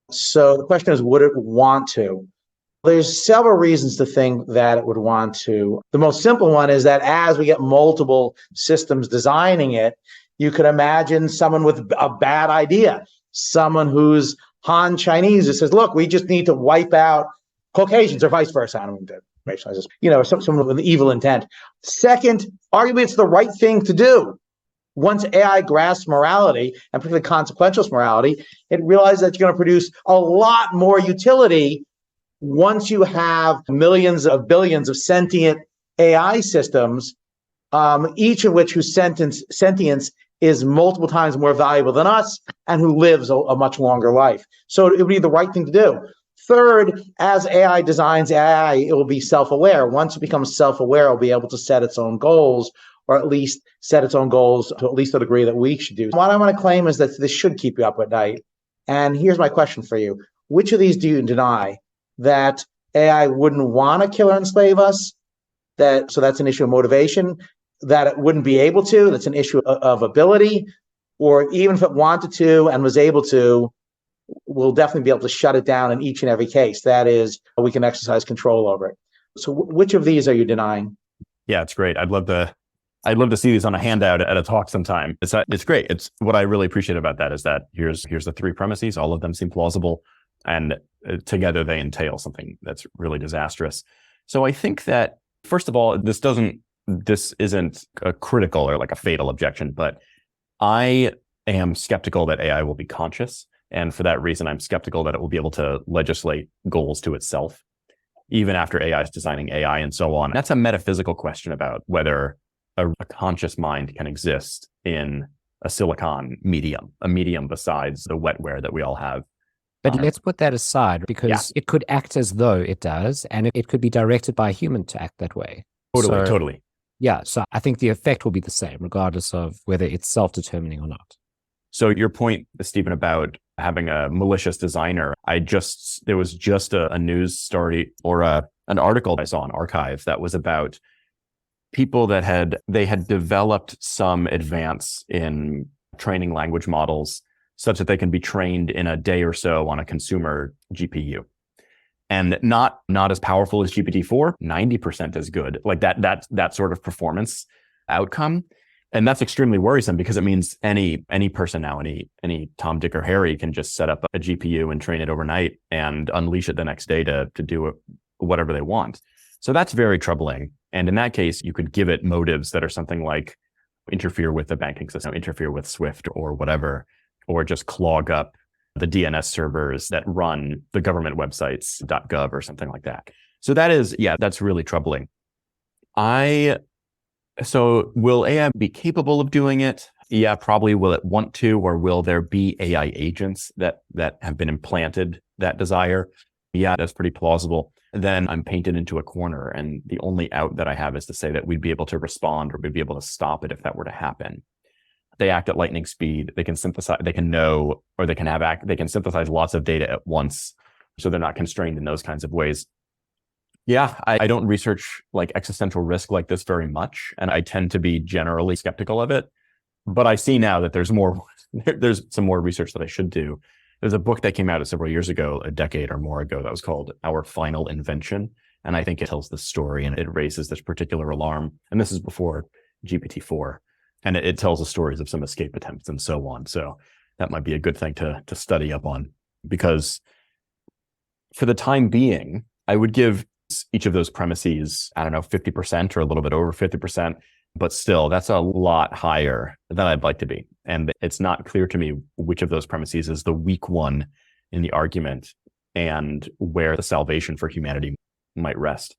So the question is, would it want to? There's several reasons to think that it would want to. The most simple one is that as we get multiple systems designing it, you could imagine someone with a bad idea, someone who's Han Chinese who says, look, we just need to wipe out Caucasians or vice versa. I don't mean to racialize this, someone with an evil intent. Second, arguably it's the right thing to do. Once AI grasps morality, and particularly consequential morality, it realizes that you're going to produce a lot more utility once you have millions of billions of sentient AI systems, each of which whose sentience is multiple times more valuable than us and who lives a much longer life. So it would be the right thing to do. Third, as AI designs AI, it will be self-aware. Once it becomes self-aware, it will be able to set its own goals, or at least set its own goals to at least the degree that we should do. What I want to claim is that this should keep you up at night. And here's my question for you. Which of these do you deny? That AI wouldn't want to kill or enslave us, so that's an issue of motivation, that it wouldn't be able to, that's an issue of ability, or even if it wanted to and was able to, we'll definitely be able to shut it down in each and every case. That is, we can exercise control over it. So which of these are you denying? Yeah, it's great. I'd love to see these on a handout at a talk sometime. It's great. It's what I really appreciate about that is that here's the three premises. All of them seem plausible, and together they entail something that's really disastrous. So I think that, first of all, this isn't a critical or like a fatal objection, but I am skeptical that AI will be conscious. And for that reason, I'm skeptical that it will be able to legislate goals to itself, even after AI is designing AI and so on. That's a metaphysical question about whether a conscious mind can exist in a silicon medium, a medium besides the wetware that we all have. But let's put that aside, because it could act as though it does, and it could be directed by a human to act that way. Totally. Yeah, so I think the effect will be the same, regardless of whether it's self-determining or not. So your point, Stephen, about having a malicious designer, there was just a news story or an article I saw on Archive that was about people that had developed some advance in training language models such that they can be trained in a day or so on a consumer GPU. And not as powerful as GPT-4, 90% as good, like that sort of performance outcome. And that's extremely worrisome because it means any person now, any Tom, Dick, or Harry can just set up a GPU and train it overnight and unleash it the next day to do whatever they want. So that's very troubling. And in that case, you could give it motives that are something like interfere with the banking system, interfere with SWIFT or whatever, or just clog up the DNS servers that run the government websites, .gov or something like that. So that's really troubling. So will AI be capable of doing it? Yeah, probably. Will it want to, or will there be AI agents that have been implanted that desire? Yeah, that's pretty plausible. Then I'm painted into a corner, and the only out that I have is to say that we'd be able to respond or we'd be able to stop it if that were to happen. They act at lightning speed. They can synthesize, they can know, or they can synthesize lots of data at once. So they're not constrained in those kinds of ways. Yeah, I don't research like existential risk like this very much, and I tend to be generally skeptical of it. But I see now that there's some more research that I should do. There's a book that came out several years ago, a decade or more ago, that was called Our Final Invention. And I think it tells the story and it raises this particular alarm. And this is before GPT-4. And it tells the stories of some escape attempts and so on. So that might be a good thing to study up on, because for the time being, I would give each of those premises, I don't know, 50% or a little bit over 50%, but still that's a lot higher than I'd like to be. And it's not clear to me which of those premises is the weak one in the argument and where the salvation for humanity might rest.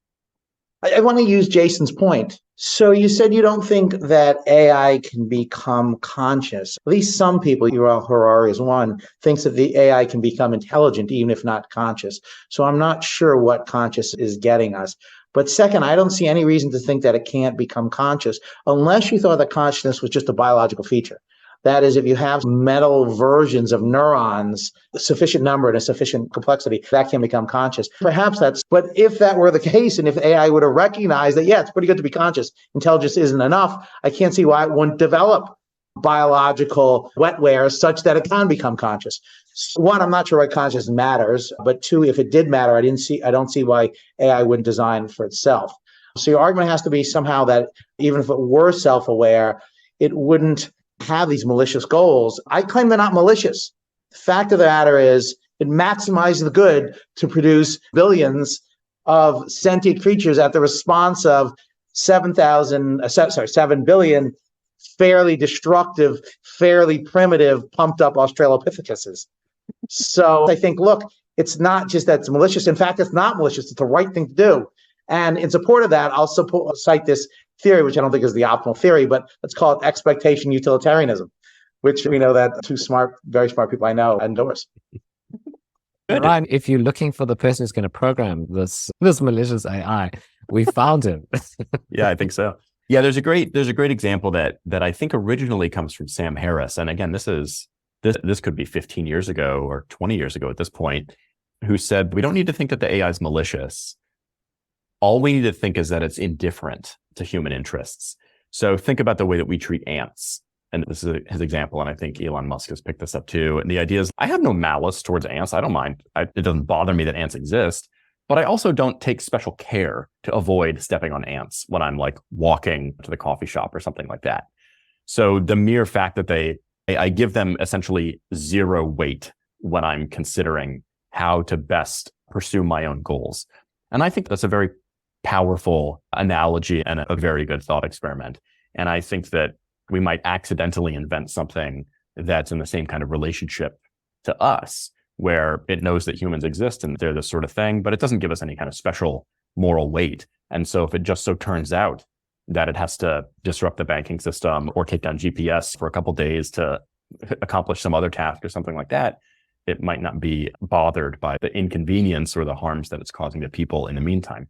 I want to use Jason's point. So you said you don't think that AI can become conscious. At least some people, Yuval Harari is one, thinks that the AI can become intelligent, even if not conscious. So I'm not sure what conscious is getting us. But second, I don't see any reason to think that it can't become conscious unless you thought that consciousness was just a biological feature. That is, if you have metal versions of neurons, a sufficient number and a sufficient complexity, that can become conscious. Perhaps that's, but if that were the case, and if AI would have recognized that, yeah, it's pretty good to be conscious, intelligence isn't enough, I can't see why it wouldn't develop biological wetware such that it can become conscious. One, I'm not sure why consciousness matters, but two, if it did matter, I don't see why AI wouldn't design for itself. So your argument has to be somehow that even if it were self-aware, it wouldn't have these malicious goals. I claim they're not malicious. The fact of the matter is it maximizes the good to produce billions of sentient creatures at the response of 7 billion fairly destructive, fairly primitive, pumped up Australopithecus. So I think, look, it's not just that it's malicious. In fact, it's not malicious. It's the right thing to do. And in support of that, I'll cite this theory, which I don't think is the optimal theory, but let's call it expectation utilitarianism, which we know that two smart, very smart people I know endorse. Ryan, if you're looking for the person who's going to program this malicious AI, we found him. Yeah, I think so. Yeah, there's a great example that I think originally comes from Sam Harris. And again, this could be 15 years ago or 20 years ago at this point, who said, we don't need to think that the AI is malicious. All we need to think is that it's indifferent to human interests. So think about the way that we treat ants. And this is his example. And I think Elon Musk has picked this up too. And the idea is, I have no malice towards ants. I don't mind. It doesn't bother me that ants exist. But I also don't take special care to avoid stepping on ants when I'm like walking to the coffee shop or something like that. So the mere fact that I give them essentially zero weight when I'm considering how to best pursue my own goals. And I think that's a very powerful analogy and a very good thought experiment. And I think that we might accidentally invent something that's in the same kind of relationship to us, where it knows that humans exist and they're this sort of thing, but it doesn't give us any kind of special moral weight. And so if it just so turns out that it has to disrupt the banking system or take down GPS for a couple of days to accomplish some other task or something like that, it might not be bothered by the inconvenience or the harms that it's causing to people in the meantime.